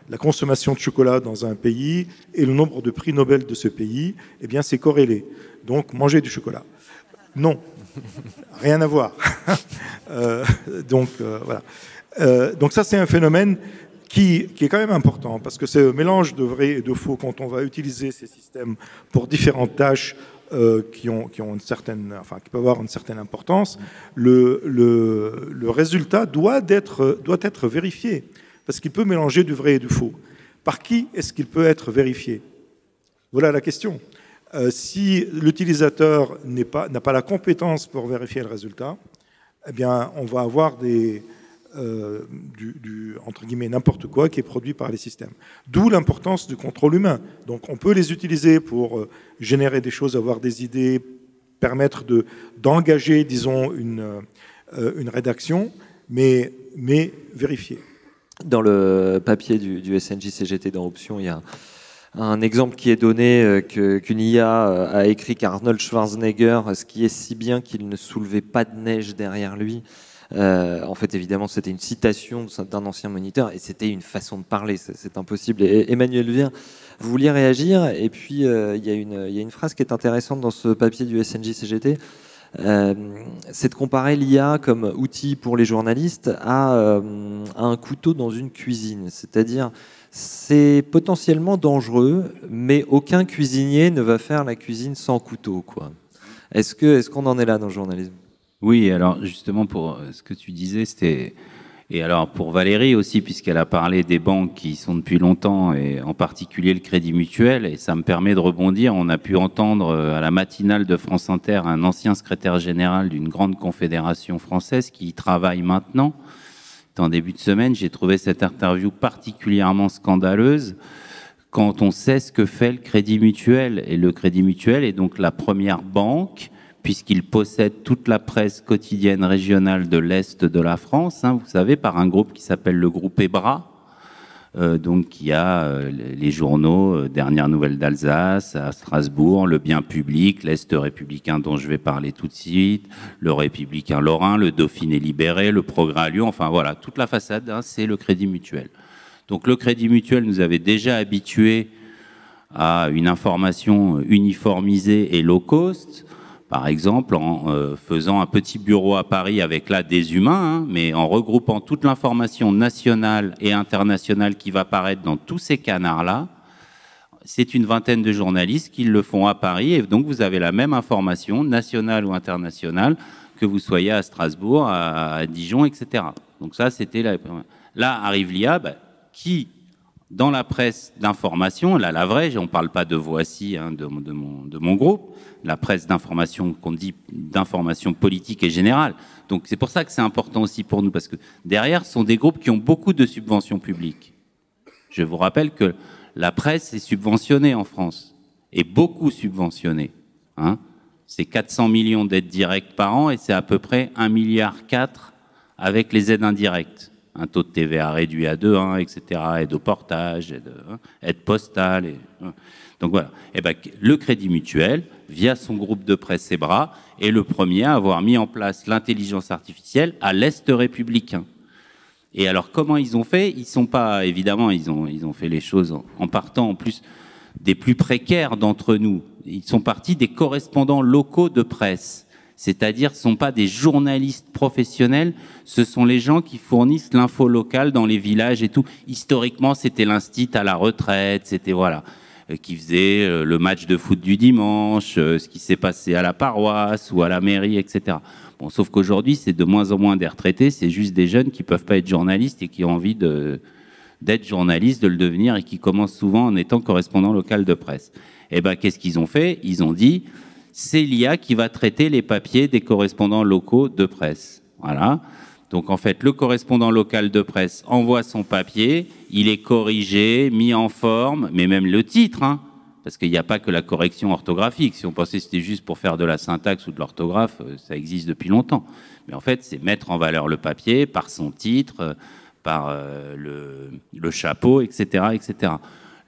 la consommation de chocolat dans un pays et le nombre de prix Nobel de ce pays, eh bien, c'est corrélé. Donc, manger du chocolat. Non, rien à voir. Voilà. Donc ça, c'est un phénomène qui est quand même important, parce que c'est un mélange de vrai et de faux quand on va utiliser ces systèmes pour différentes tâches qui peuvent avoir une certaine importance. Le résultat doit être vérifié, parce qu'il peut mélanger du vrai et du faux. Par qui est-ce qu'il peut être vérifié? Voilà la question. Si l'utilisateur n'a pas la compétence pour vérifier le résultat, eh bien, on va avoir entre guillemets, n'importe quoi qui est produit par les systèmes. D'où l'importance du contrôle humain. Donc, on peut les utiliser pour générer des choses, avoir des idées, permettre d'engager, disons, une rédaction, mais vérifier. Dans le papier du SNJ-CGT dans Options, il y a un exemple qui est donné qu'une IA a écrit qu'Arnold Schwarzenegger, ce qui est si bien qu'il ne soulevait pas de neige derrière lui. En fait, évidemment, c'était une citation d'un ancien moniteur et c'était une façon de parler. C'est impossible. Et Emmanuel Vien, vous vouliez réagir, et puis il y a une phrase qui est intéressante dans ce papier du SNJ-CGT. C'est de comparer l'IA comme outil pour les journalistes à un couteau dans une cuisine. C'est-à-dire, c'est potentiellement dangereux, mais aucun cuisinier ne va faire la cuisine sans couteau, quoi. Est-ce qu'on en est là dans le journalisme? Oui, alors justement, pour ce que tu disais, c'était... Et alors pour Valérie aussi, puisqu'elle a parlé des banques qui sont depuis longtemps, et en particulier le Crédit Mutuel, et ça me permet de rebondir. On a pu entendre à la matinale de France Inter un ancien secrétaire général d'une grande confédération française qui y travaille maintenant. En début de semaine, j'ai trouvé cette interview particulièrement scandaleuse quand on sait ce que fait le Crédit Mutuel. Et le Crédit Mutuel est donc la première banque, puisqu'il possède toute la presse quotidienne régionale de l'Est de la France, hein, vous savez, par un groupe qui s'appelle le groupe EBRA, donc qui a les journaux Dernières Nouvelles d'Alsace, à Strasbourg, Le Bien Public, l'Est républicain dont je vais parler tout de suite, Le Républicain Lorrain, Le Dauphiné Libéré, Le Progrès à Lyon, enfin voilà, toute la façade, hein, c'est le Crédit Mutuel. Donc le Crédit Mutuel nous avait déjà habitués à une information uniformisée et low cost. Par exemple, en faisant un petit bureau à Paris avec là des humains, hein, mais en regroupant toute l'information nationale et internationale qui va paraître dans tous ces canards-là, c'est une vingtaine de journalistes qui le font à Paris, et donc vous avez la même information, nationale ou internationale, que vous soyez à Strasbourg, à Dijon, etc. Donc ça, c'était là arrive l'IA, qui, dans la presse d'information, là, la vraie, on ne parle pas de Voici, hein, de mon groupe, la presse d'information qu'on dit d'information politique et générale. Donc c'est pour ça que c'est important aussi pour nous, parce que derrière, ce sont des groupes qui ont beaucoup de subventions publiques. Je vous rappelle que la presse est subventionnée en France, et beaucoup subventionnée. Hein. C'est 400 millions d'aides directes par an, et c'est à peu près 1,4 milliard avec les aides indirectes. Un taux de TVA réduit à 2, hein, etc., aide au portage, aide postale. Donc voilà. Et le Crédit Mutuel, via son groupe de presse EBRA, est le premier à avoir mis en place l'intelligence artificielle à l'Est républicain. Et alors, comment ils ont fait? Ils sont pas, évidemment, ils ont fait les choses en partant en plus des plus précaires d'entre nous. Ils sont partis des correspondants locaux de presse. C'est-à-dire, ce ne sont pas des journalistes professionnels, ce sont les gens qui fournissent l'info locale dans les villages et tout. Historiquement, c'était l'instit à la retraite, c'était voilà, qui faisait le match de foot du dimanche, ce qui s'est passé à la paroisse ou à la mairie, etc. Bon, sauf qu'aujourd'hui, c'est de moins en moins des retraités, c'est juste des jeunes qui peuvent pas être journalistes et qui ont envie d'être journalistes, de le devenir, et qui commencent souvent en étant correspondant local de presse. Et qu'est-ce qu'ils ont fait? Ils ont dit, c'est l'IA qui va traiter les papiers des correspondants locaux de presse. Voilà. Donc en fait, le correspondant local de presse envoie son papier, il est corrigé, mis en forme, mais même le titre, hein, parce qu'il n'y a pas que la correction orthographique. Si on pensait que c'était juste pour faire de la syntaxe ou de l'orthographe, ça existe depuis longtemps. Mais en fait, c'est mettre en valeur le papier par son titre, par le chapeau, etc., etc.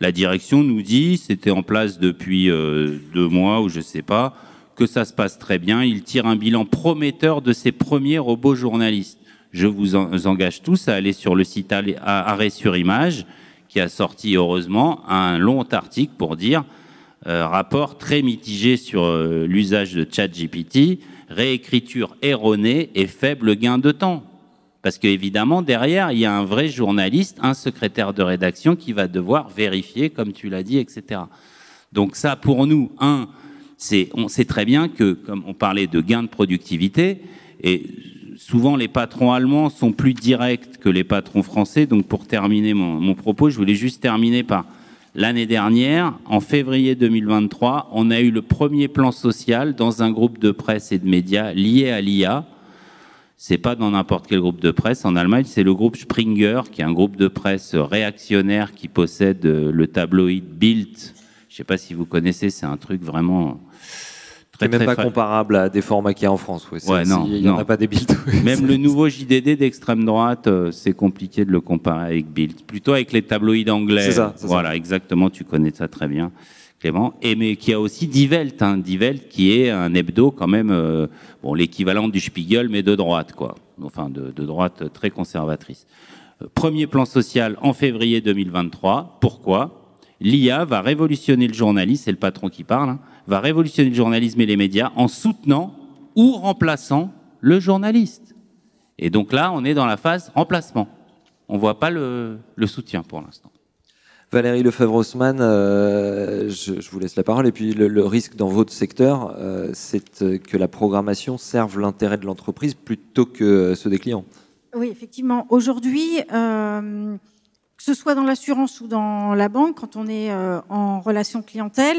La direction nous dit, c'était en place depuis 2 mois ou je sais pas, que ça se passe très bien. Il tire un bilan prometteur de ses premiers robots journalistes. Je vous engage tous à aller sur le site Arrêt sur Image, qui a sorti heureusement un long article pour dire rapport très mitigé sur l'usage de ChatGPT, réécriture erronée et faible gain de temps. Parce qu'évidemment, derrière, il y a un vrai journaliste, un secrétaire de rédaction qui va devoir vérifier, comme tu l'as dit, etc. Donc ça, pour nous, on sait très bien que, comme on parlait de gain de productivité, et souvent les patrons allemands sont plus directs que les patrons français. Donc pour terminer mon propos, je voulais juste terminer par l'année dernière, en février 2023, on a eu le premier plan social dans un groupe de presse et de médias lié à l'IA. C'est pas dans n'importe quel groupe de presse. En Allemagne, c'est le groupe Springer, qui est un groupe de presse réactionnaire qui possède le tabloïd Bild. Je sais pas si vous connaissez, c'est un truc vraiment très, même pas comparable à des formats qu'il y a en France. Ouais, non, il n'y en a pas des Bild. Même le nouveau JDD d'extrême droite, c'est compliqué de le comparer avec Bild. Plutôt avec les tabloïds anglais. C'est ça. Voilà, exactement, tu connais ça très bien, Clément. Mais qui a aussi Die Welt, hein, Die Welt qui est un hebdo quand même, l'équivalent du Spiegel, mais de droite, quoi. Enfin, de droite très conservatrice. Premier plan social en février 2023. Pourquoi? L'IA va révolutionner le journalisme, c'est le patron qui parle, hein, va révolutionner le journalisme et les médias en soutenant ou remplaçant le journaliste. Et donc là, on est dans la phase remplacement. On ne voit pas le soutien pour l'instant. Valérie Lefebvre-Haussmann, je vous laisse la parole. Et puis le risque dans votre secteur, c'est que la programmation serve l'intérêt de l'entreprise plutôt que ceux des clients. Oui, effectivement. Aujourd'hui, que ce soit dans l'assurance ou dans la banque, quand on est en relation clientèle,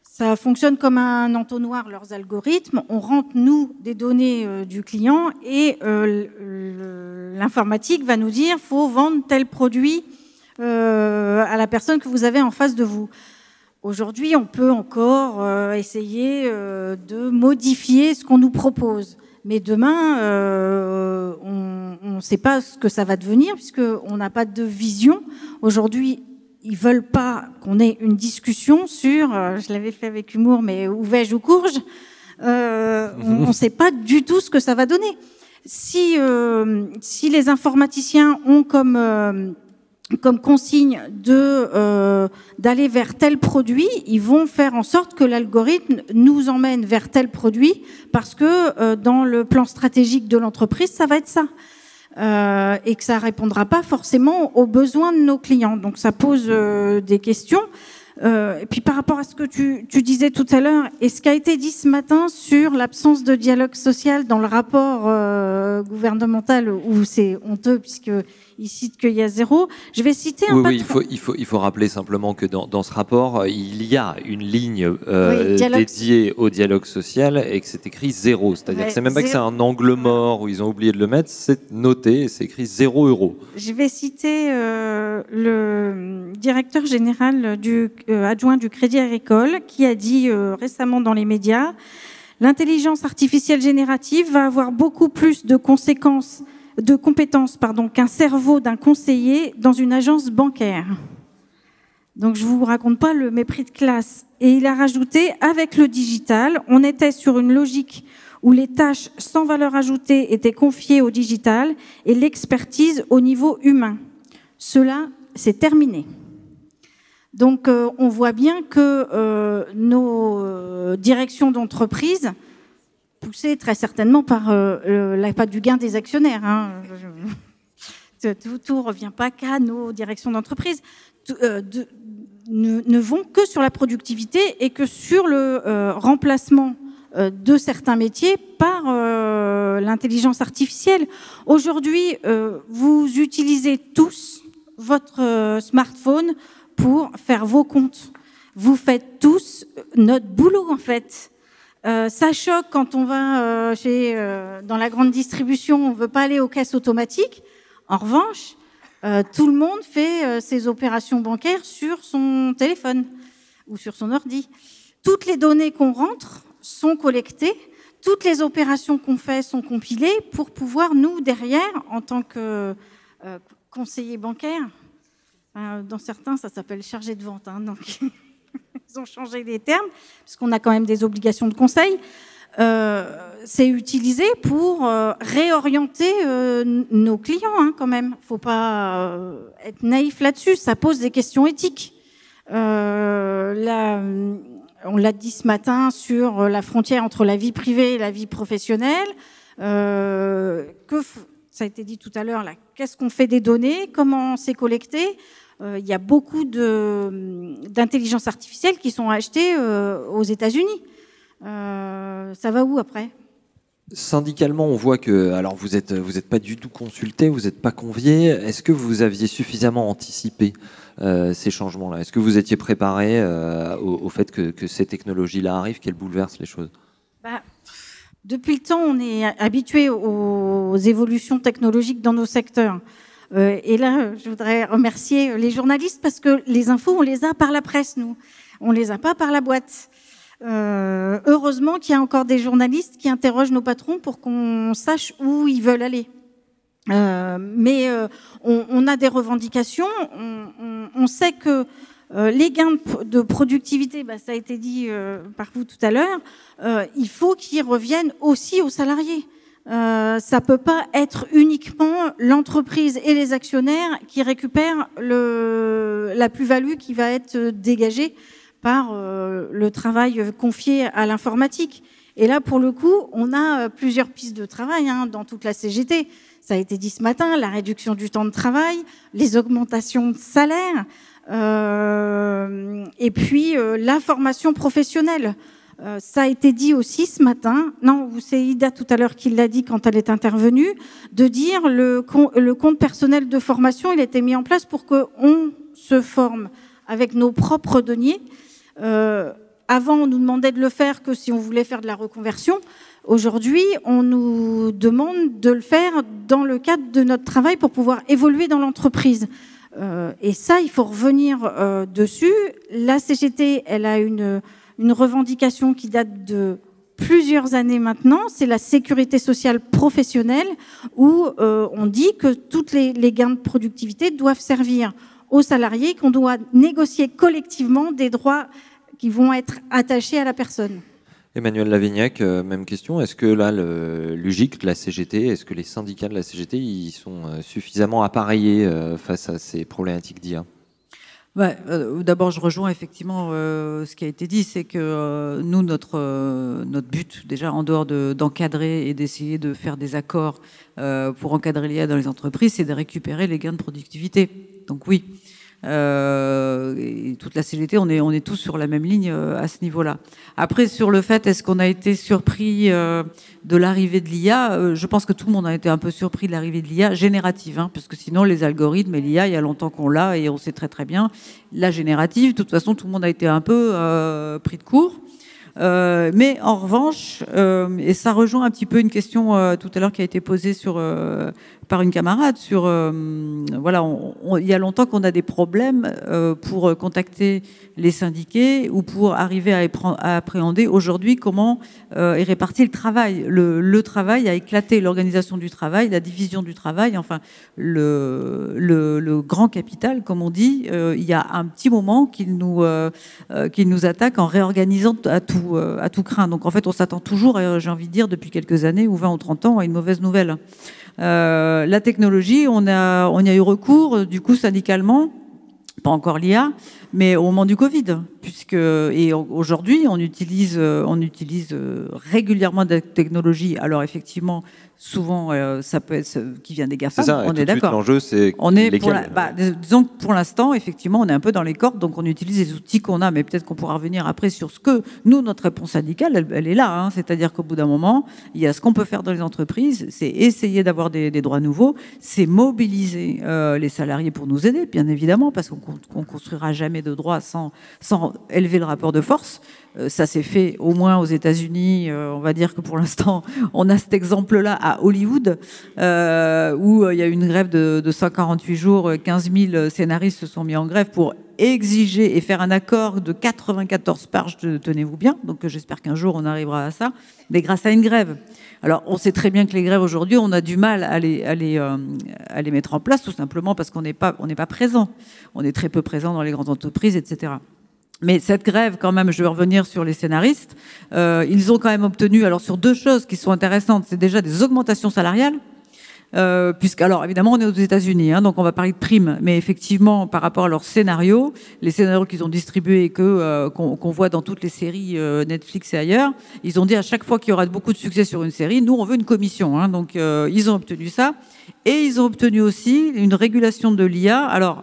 ça fonctionne comme un entonnoir, leurs algorithmes. On rentre, nous, des données du client et l'informatique va nous dire « faut vendre tel produit » à la personne que vous avez en face de vous. Aujourd'hui, on peut encore essayer de modifier ce qu'on nous propose. Mais demain, on ne sait pas ce que ça va devenir puisqu'on n'a pas de vision. Aujourd'hui, ils ne veulent pas qu'on ait une discussion sur, je l'avais fait avec humour, mais où vais-je ou courge, on ne sait pas du tout ce que ça va donner. Si les informaticiens ont comme comme consigne d'aller vers tel produit, ils vont faire en sorte que l'algorithme nous emmène vers tel produit parce que dans le plan stratégique de l'entreprise, ça va être ça. Et que ça répondra pas forcément aux besoins de nos clients. Donc ça pose des questions. Et puis par rapport à ce que tu disais tout à l'heure et ce qui a été dit ce matin sur l'absence de dialogue social dans le rapport gouvernemental où c'est honteux puisqu'il cite qu'il y a 0, je vais citer un patron. Oui, il faut rappeler simplement que dans ce rapport, il y a une ligne dédiée au dialogue social et que c'est écrit 0. C'est-à-dire que c'est même pas que c'est un angle mort où ils ont oublié de le mettre, c'est noté et c'est écrit 0 €. Je vais citer le directeur général adjoint du Crédit Agricole qui a dit récemment dans les médias « L'intelligence artificielle générative va avoir beaucoup plus de compétences qu'un cerveau d'un conseiller dans une agence bancaire. » Donc je ne vous raconte pas le mépris de classe. Et il a rajouté « Avec le digital, on était sur une logique où les tâches sans valeur ajoutée étaient confiées au digital et l'expertise au niveau humain. Cela, c'est terminé. » Donc, on voit bien que nos directions d'entreprise, poussées très certainement par la patte du gain des actionnaires, hein, tout ne revient pas qu'à nos directions d'entreprise, ne vont que sur la productivité et que sur le remplacement de certains métiers par l'intelligence artificielle. Aujourd'hui, vous utilisez tous votre smartphone pour faire vos comptes. Vous faites tous notre boulot, en fait. Ça choque quand on va dans la grande distribution, on ne veut pas aller aux caisses automatiques. En revanche, tout le monde fait ses opérations bancaires sur son téléphone ou sur son ordi. Toutes les données qu'on rentre sont collectées, toutes les opérations qu'on fait sont compilées pour pouvoir, nous, derrière, en tant que conseiller bancaire, dans certains, ça s'appelle chargé de vente, hein, donc ils ont changé les termes, parce qu'on a quand même des obligations de conseil. C'est utilisé pour réorienter nos clients, hein, quand même. Il ne faut pas être naïf là-dessus, ça pose des questions éthiques. On l'a dit ce matin sur la frontière entre la vie privée et la vie professionnelle. Ça a été dit tout à l'heure, qu'est-ce qu'on fait des données, comment c'est collecté. Il y a beaucoup d'intelligence artificielle qui sont achetées aux États-Unis. Ça va où après ? Syndicalement, on voit que, alors vous êtes pas du tout consulté, vous n'êtes pas convié. Est-ce que vous aviez suffisamment anticipé ces changements-là ? Est-ce que vous étiez préparé au fait que ces technologies-là arrivent, qu'elles bouleversent les choses ? Depuis le temps, on est habitué aux évolutions technologiques dans nos secteurs. Et là, je voudrais remercier les journalistes parce que les infos, on les a par la presse, nous. On les a pas par la boîte. Heureusement qu'il y a encore des journalistes qui interrogent nos patrons pour qu'on sache où ils veulent aller. Mais on a des revendications. On sait que les gains de productivité, ça a été dit par vous tout à l'heure, il faut qu'ils reviennent aussi aux salariés. Ça peut pas être uniquement l'entreprise et les actionnaires qui récupèrent la plus-value qui va être dégagée par le travail confié à l'informatique. Et là, pour le coup, on a plusieurs pistes de travail dans toute la CGT. Ça a été dit ce matin, la réduction du temps de travail, les augmentations de salaire, et puis la formation professionnelle. Ça a été dit aussi ce matin, non, c'est Ida tout à l'heure qui l'a dit quand elle est intervenue, de dire le compte personnel de formation, il a été mis en place pour qu'on se forme avec nos propres deniers. Avant, on nous demandait de le faire que si on voulait faire de la reconversion. Aujourd'hui, on nous demande de le faire dans le cadre de notre travail pour pouvoir évoluer dans l'entreprise. Et ça, il faut revenir dessus. La CGT, elle a une revendication qui date de plusieurs années maintenant, c'est la sécurité sociale professionnelle, où on dit que tous les gains de productivité doivent servir aux salariés, qu'on doit négocier collectivement des droits qui vont être attachés à la personne. Emmanuel Lavignac, même question. Est-ce que là, l'UGIC, la CGT, est-ce que les syndicats de la CGT ils sont suffisamment appareillés face à ces problématiques d'IA? D'abord, je rejoins effectivement ce qui a été dit, c'est que nous, notre but, déjà en dehors d'encadrer et d'essayer de faire des accords pour encadrer l'IA dans les entreprises, c'est de récupérer les gains de productivité. Donc oui. Et toute la CGT, on est tous sur la même ligne à ce niveau-là. Après, sur le fait, est-ce qu'on a été surpris de l'arrivée de l'IA? Je pense que tout le monde a été un peu surpris de l'arrivée de l'IA générative, hein, parce que sinon, les algorithmes et l'IA, il y a longtemps qu'on l'a et on sait très très bien. La générative, de toute façon, tout le monde a été un peu pris de court. Mais en revanche, et ça rejoint un petit peu une question tout à l'heure qui a été posée par une camarade sur voilà, il y a longtemps qu'on a des problèmes pour contacter les syndiqués ou pour arriver à appréhender aujourd'hui comment est réparti le travail. Le travail a éclaté, l'organisation du travail, la division du travail, enfin le grand capital, comme on dit, il y a un petit moment qu'il nous attaque en réorganisant à tout crin. Donc en fait, on s'attend toujours, j'ai envie de dire, depuis quelques années ou 20 ou 30 ans, à une mauvaise nouvelle. La technologie, on y a eu recours, du coup, syndicalement, pas encore l'IA, mais au moment du Covid, et aujourd'hui, on utilise régulièrement des technologies. Alors effectivement, souvent, ça peut être qui vient des GAFAM. C'est ça, on est d'accord. L'enjeu, c'est disons que pour l'instant, effectivement, on est un peu dans les cordes, donc on utilise les outils qu'on a, mais peut-être qu'on pourra revenir après sur ce que nous, notre réponse syndicale, elle est là. Hein, c'est-à-dire qu'au bout d'un moment, il y a ce qu'on peut faire dans les entreprises, c'est essayer d'avoir des droits nouveaux, c'est mobiliser les salariés pour nous aider, bien évidemment, parce qu'on construira jamais de droits sans élever le rapport de force. Ça s'est fait au moins aux États-Unis. On va dire que pour l'instant, on a cet exemple-là à Hollywood, où il y a eu une grève de 148 jours. 15 000 scénaristes se sont mis en grève pour exiger et faire un accord de 94 pages, tenez-vous bien. Donc j'espère qu'un jour on arrivera à ça, mais grâce à une grève. Alors on sait très bien que les grèves aujourd'hui, on a du mal à les mettre en place, tout simplement parce qu'on n'est pas présent. On est très peu présent dans les grandes entreprises, etc. Mais cette grève, quand même, je vais revenir sur les scénaristes, ils ont quand même obtenu, alors sur deux choses qui sont intéressantes, c'est déjà des augmentations salariales, alors évidemment on est aux États-Unis, hein, donc on va parler de primes, mais effectivement par rapport à leurs scénarios, les scénarios qu'ils ont distribués et qu'on voit dans toutes les séries Netflix et ailleurs, ils ont dit à chaque fois qu'il y aura beaucoup de succès sur une série, nous on veut une commission, hein, donc ils ont obtenu ça, et ils ont obtenu aussi une régulation de l'IA, alors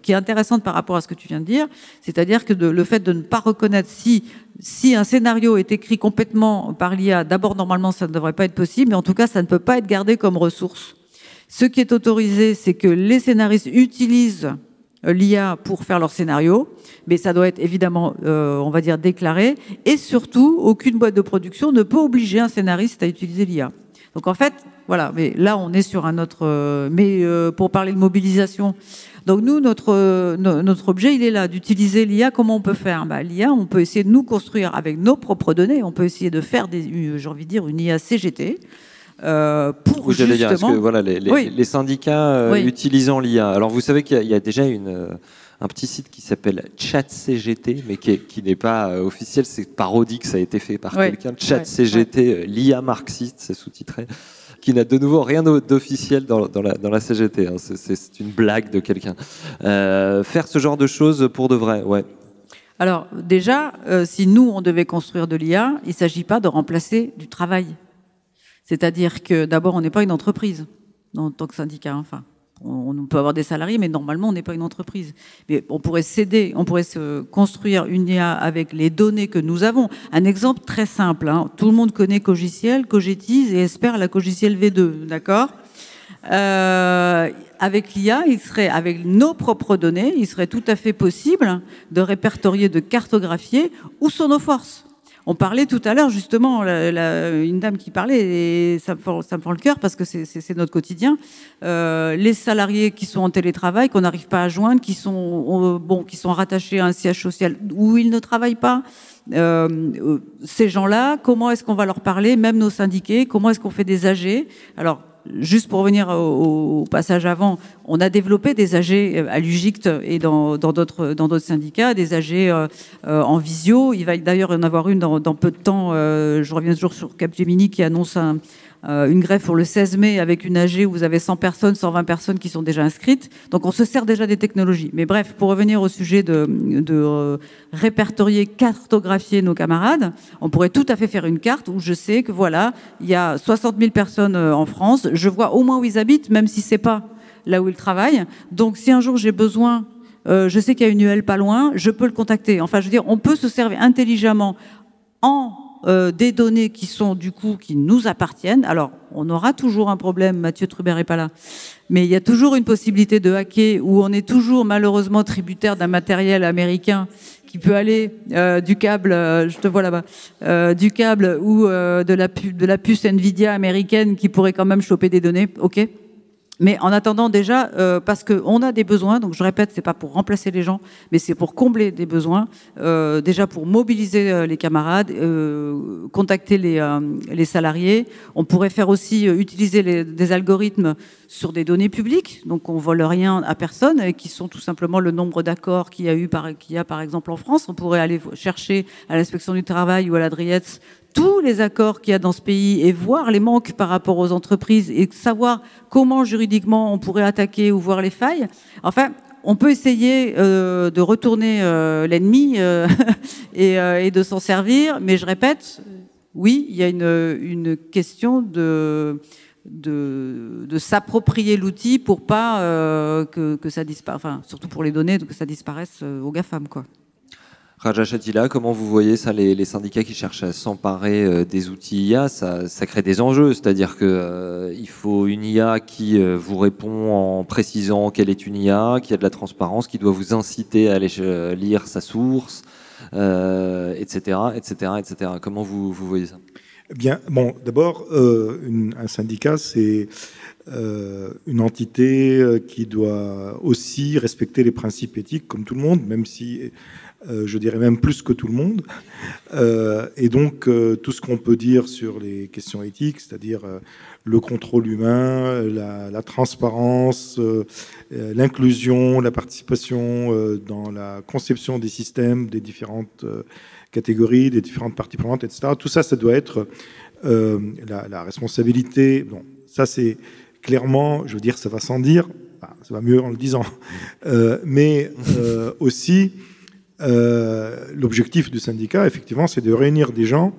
qui est intéressante par rapport à ce que tu viens de dire, c'est-à-dire que le fait de ne pas reconnaître si un scénario est écrit complètement par l'IA, d'abord, normalement, ça ne devrait pas être possible, mais en tout cas, ça ne peut pas être gardé comme ressource. Ce qui est autorisé, c'est que les scénaristes utilisent l'IA pour faire leur scénario, mais ça doit être évidemment, on va dire, déclaré. Et surtout, aucune boîte de production ne peut obliger un scénariste à utiliser l'IA. Donc en fait, voilà, mais là, on est sur un autre... mais pour parler de mobilisation... Donc nous, notre objet, il est là, d'utiliser l'IA. Comment on peut faire? L'IA, on peut essayer de nous construire avec nos propres données. On peut essayer de faire j'ai envie de dire, une IA CGT pour oui, justement... Dire, parce que voilà, les syndicats utilisant l'IA. Alors vous savez qu'il y a déjà un petit site qui s'appelle ChatCGT, mais qui n'est pas officiel, c'est parodique, ça a été fait par quelqu'un. ChatCGT, l'IA marxiste, c'est sous-titré, qui n'a de nouveau rien d'officiel dans la CGT. Hein. C'est une blague de quelqu'un. Faire ce genre de choses pour de vrai, ouais. Alors déjà, si nous, on devait construire de l'IA, il ne s'agit pas de remplacer du travail. C'est-à-dire que d'abord, on n'est pas une entreprise en tant que syndicat, enfin. On peut avoir des salariés, mais normalement, on n'est pas une entreprise. Mais on pourrait se construire une IA avec les données que nous avons. Un exemple très simple, hein. Tout le monde connaît Cogiciel, Cogetis et espère la Cogiciel V2, d'accord ? Avec l'IA, avec nos propres données, il serait tout à fait possible de répertorier, de cartographier où sont nos forces. On parlait tout à l'heure, justement, une dame qui parlait, et ça me prend le cœur parce que c'est notre quotidien. Les salariés qui sont en télétravail, qu'on n'arrive pas à joindre, qui sont rattachés à un siège social où ils ne travaillent pas. Ces gens-là, comment est-ce qu'on va leur parler, même nos syndiqués, comment est-ce qu'on fait des AG? Alors, juste pour revenir au passage avant, on a développé des AG à l'UGICT et dans d'autres syndicats, des AG en visio. Il va d'ailleurs y en avoir une dans peu de temps. Je reviens toujours sur Capgemini qui annonce une grève pour le 16 mai avec une AG où vous avez 100 personnes, 120 personnes qui sont déjà inscrites. Donc on se sert déjà des technologies. Mais bref, pour revenir au sujet de répertorier, cartographier nos camarades, on pourrait tout à fait faire une carte où je sais que voilà, il y a 60 000 personnes en France, je vois au moins où ils habitent, même si c'est pas là où ils travaillent. Donc si un jour j'ai besoin, je sais qu'il y a une UL pas loin, je peux le contacter. Enfin, je veux dire, on peut se servir intelligemment des données qui sont du coup qui nous appartiennent. Alors, on aura toujours un problème, Mathieu Trubert n'est pas là, mais il y a toujours une possibilité de hacker où on est toujours malheureusement tributaire d'un matériel américain qui peut aller du câble, je te vois là-bas, du câble ou de la puce Nvidia américaine qui pourrait quand même choper des données, ok. Mais en attendant déjà, parce qu'on a des besoins, donc je répète, c'est pas pour remplacer les gens, mais c'est pour combler des besoins, déjà pour mobiliser les camarades, contacter les salariés. On pourrait faire aussi utiliser des algorithmes sur des données publiques, donc on vole rien à personne, et qui sont tout simplement le nombre d'accords qu'il y a par exemple en France. On pourrait aller chercher à l'inspection du travail ou à la DRIEETS tous les accords qu'il y a dans ce pays et voir les manques par rapport aux entreprises et savoir comment juridiquement on pourrait attaquer ou voir les failles. Enfin, on peut essayer de retourner l'ennemi et de s'en servir, mais je répète, oui, il y a une question de s'approprier l'outil pour pas que ça disparaisse, enfin, surtout pour les données, que ça disparaisse aux GAFAM, quoi. Raja Chatila, comment vous voyez ça, les syndicats qui cherchent à s'emparer des outils IA, ça crée des enjeux, c'est-à-dire qu'il faut une IA qui vous répond en précisant qu'elle est une IA, qui a de la transparence, qui doit vous inciter à aller lire sa source, etc., etc., etc. Comment vous voyez ça? Bien, bon, d'abord, un syndicat, c'est une entité qui doit aussi respecter les principes éthiques, comme tout le monde, même si... je dirais même plus que tout le monde. Et donc, tout ce qu'on peut dire sur les questions éthiques, c'est-à-dire le contrôle humain, la transparence, l'inclusion, la participation dans la conception des systèmes, des différentes catégories, des différentes parties prenantes, etc. Tout ça, ça doit être la responsabilité. Bon, ça, c'est clairement, je veux dire, ça va sans dire, enfin, ça va mieux en le disant, mais aussi... l'objectif du syndicat, effectivement, c'est de réunir des gens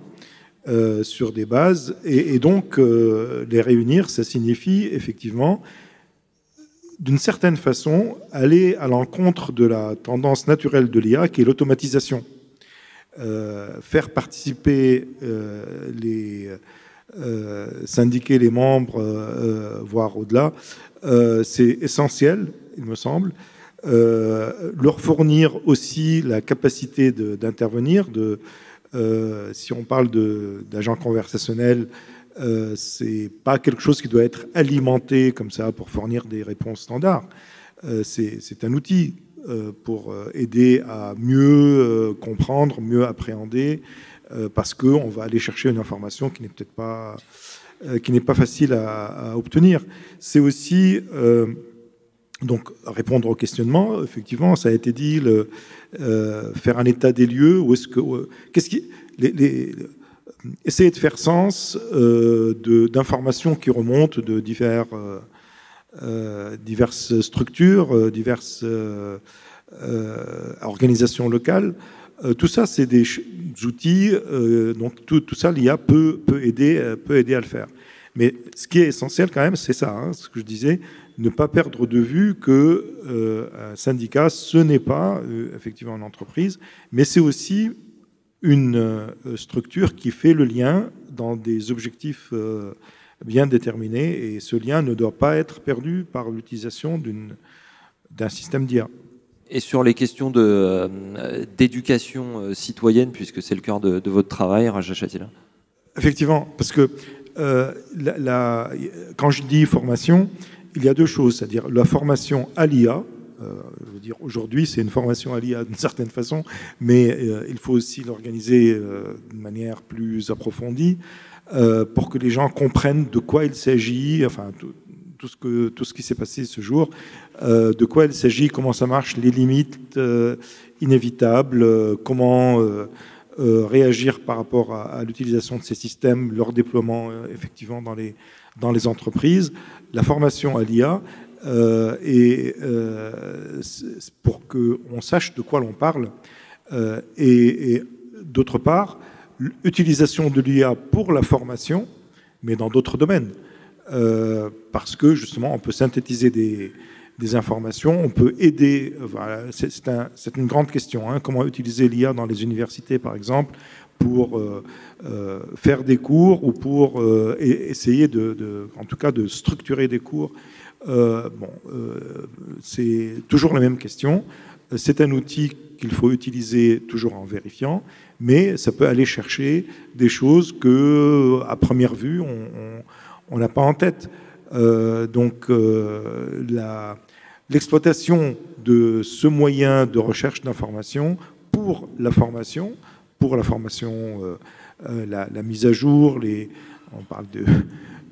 sur des bases. Et donc, les réunir, ça signifie, effectivement, d'une certaine façon, aller à l'encontre de la tendance naturelle de l'IA, qui est l'automatisation. Faire participer syndiquer les membres, voire au-delà, c'est essentiel, il me semble. Leur fournir aussi la capacité d'intervenir. Si on parle d'agents conversationnels, c'est pas quelque chose qui doit être alimenté comme ça pour fournir des réponses standards. C'est un outil pour aider à mieux comprendre, mieux appréhender, parce qu'on va aller chercher une information qui n'est peut-être pas, qui n'est pas facile à obtenir. C'est aussi donc répondre au questionnement. Effectivement, ça a été dit, faire un état des lieux. Où est-ce que, essayer de faire sens d'informations qui remontent de diverses structures, diverses organisations locales. Tout ça, c'est des outils, donc tout ça, l'IA peut aider à le faire. Mais ce qui est essentiel quand même, c'est ça, hein, ce que je disais, ne pas perdre de vue qu'un syndicat, ce n'est pas effectivement une entreprise, mais c'est aussi une structure qui fait le lien dans des objectifs bien déterminés, et ce lien ne doit pas être perdu par l'utilisation d'un système d'IA. Et sur les questions d'éducation citoyenne, puisque c'est le cœur de votre travail, Raja Chatila? Effectivement, parce que quand je dis formation, il y a deux choses, c'est-à-dire la formation à l'IA. Je veux dire, aujourd'hui, c'est une formation à l'IA d'une certaine façon, mais il faut aussi l'organiser d'une manière plus approfondie. pour que les gens comprennent de quoi il s'agit, enfin tout ce qui s'est passé ce jour, de quoi il s'agit, comment ça marche, les limites inévitables, comment réagir par rapport à l'utilisation de ces systèmes, leur déploiement effectivement dans les entreprises, la formation à l'IA, et pour qu'on sache de quoi l'on parle, et d'autre part, l'utilisation de l'IA pour la formation, mais dans d'autres domaines, parce que justement on peut synthétiser des informations, on peut aider, voilà, c'est une grande question, hein, comment utiliser l'IA dans les universités par exemple pour faire des cours ou pour essayer en tout cas de structurer des cours. C'est toujours la même question. C'est un outil qu'il faut utiliser toujours en vérifiant, mais ça peut aller chercher des choses que, à première vue, on n'a pas en tête. Donc, l'exploitation de ce moyen de recherche d'information pour la formation, la mise à jour, on parle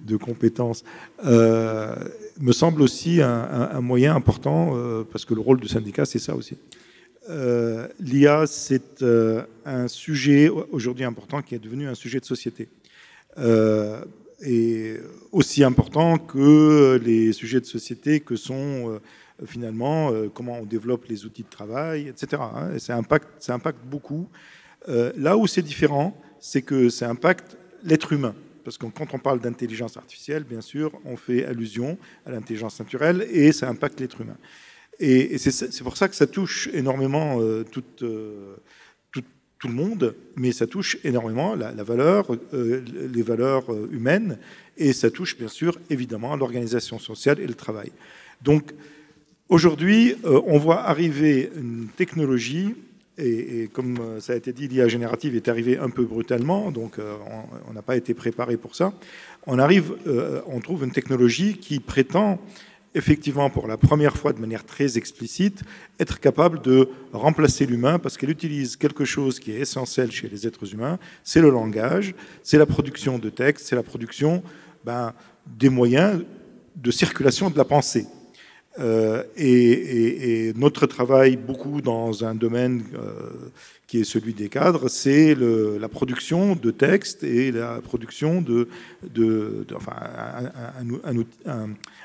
de compétences, me semble aussi un moyen important, parce que le rôle du syndicat, c'est ça aussi. L'IA, c'est un sujet aujourd'hui important qui est devenu un sujet de société. Et aussi important que les sujets de société que sont finalement comment on développe les outils de travail, etc. Et ça impacte beaucoup. Là où c'est différent, c'est que ça impacte l'être humain. Parce que quand on parle d'intelligence artificielle, bien sûr, on fait allusion à l'intelligence naturelle et ça impacte l'être humain. Et c'est pour ça que ça touche énormément tout le monde, mais ça touche énormément la valeur, les valeurs humaines, et ça touche bien sûr évidemment l'organisation sociale et le travail. Donc aujourd'hui, on voit arriver une technologie, et comme ça a été dit, l'IA générative est arrivée un peu brutalement, donc on n'a pas été préparé pour ça. On trouve une technologie qui prétend effectivement, pour la première fois de manière très explicite, être capable de remplacer l'humain parce qu'elle utilise quelque chose qui est essentiel chez les êtres humains, c'est le langage, c'est la production de textes, c'est la production des moyens de circulation de la pensée. Et notre travail, beaucoup dans un domaine qui est celui des cadres, c'est la production de textes et la production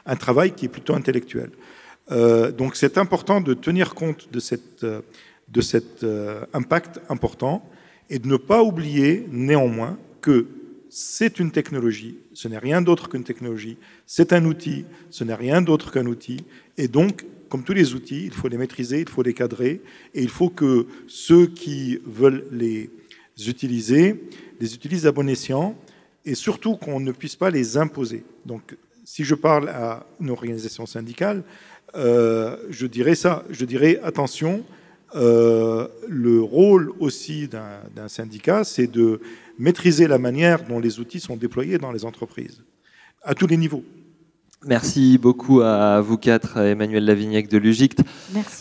un travail qui est plutôt intellectuel. Donc c'est important de tenir compte de cet impact important et de ne pas oublier néanmoins que c'est une technologie, ce n'est rien d'autre qu'une technologie, c'est un outil, ce n'est rien d'autre qu'un outil, et donc, comme tous les outils, il faut les maîtriser, il faut les cadrer, et il faut que ceux qui veulent les utilisent à bon escient, et surtout qu'on ne puisse pas les imposer. Donc, si je parle à une organisation syndicale, je dirais attention, le rôle aussi d'un syndicat, c'est de maîtriser la manière dont les outils sont déployés dans les entreprises, à tous les niveaux. Merci beaucoup à vous quatre, Emmanuel Lavignec de l'UGICT,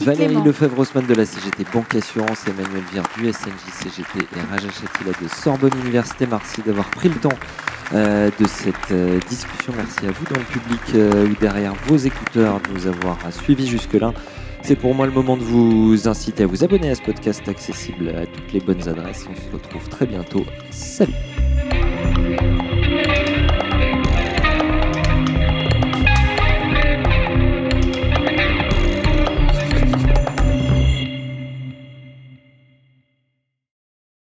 Valérie Lefebvre-Haussmann de la CGT Banque Assurance, Emmanuel Vire du SNJ CGT et Raja Chatila de Sorbonne Université. Merci d'avoir pris le temps de cette discussion. Merci à vous dans le public ou derrière vos écouteurs de nous avoir suivis jusque-là. C'est pour moi le moment de vous inciter à vous abonner à ce podcast accessible à toutes les bonnes adresses. On se retrouve très bientôt. Salut!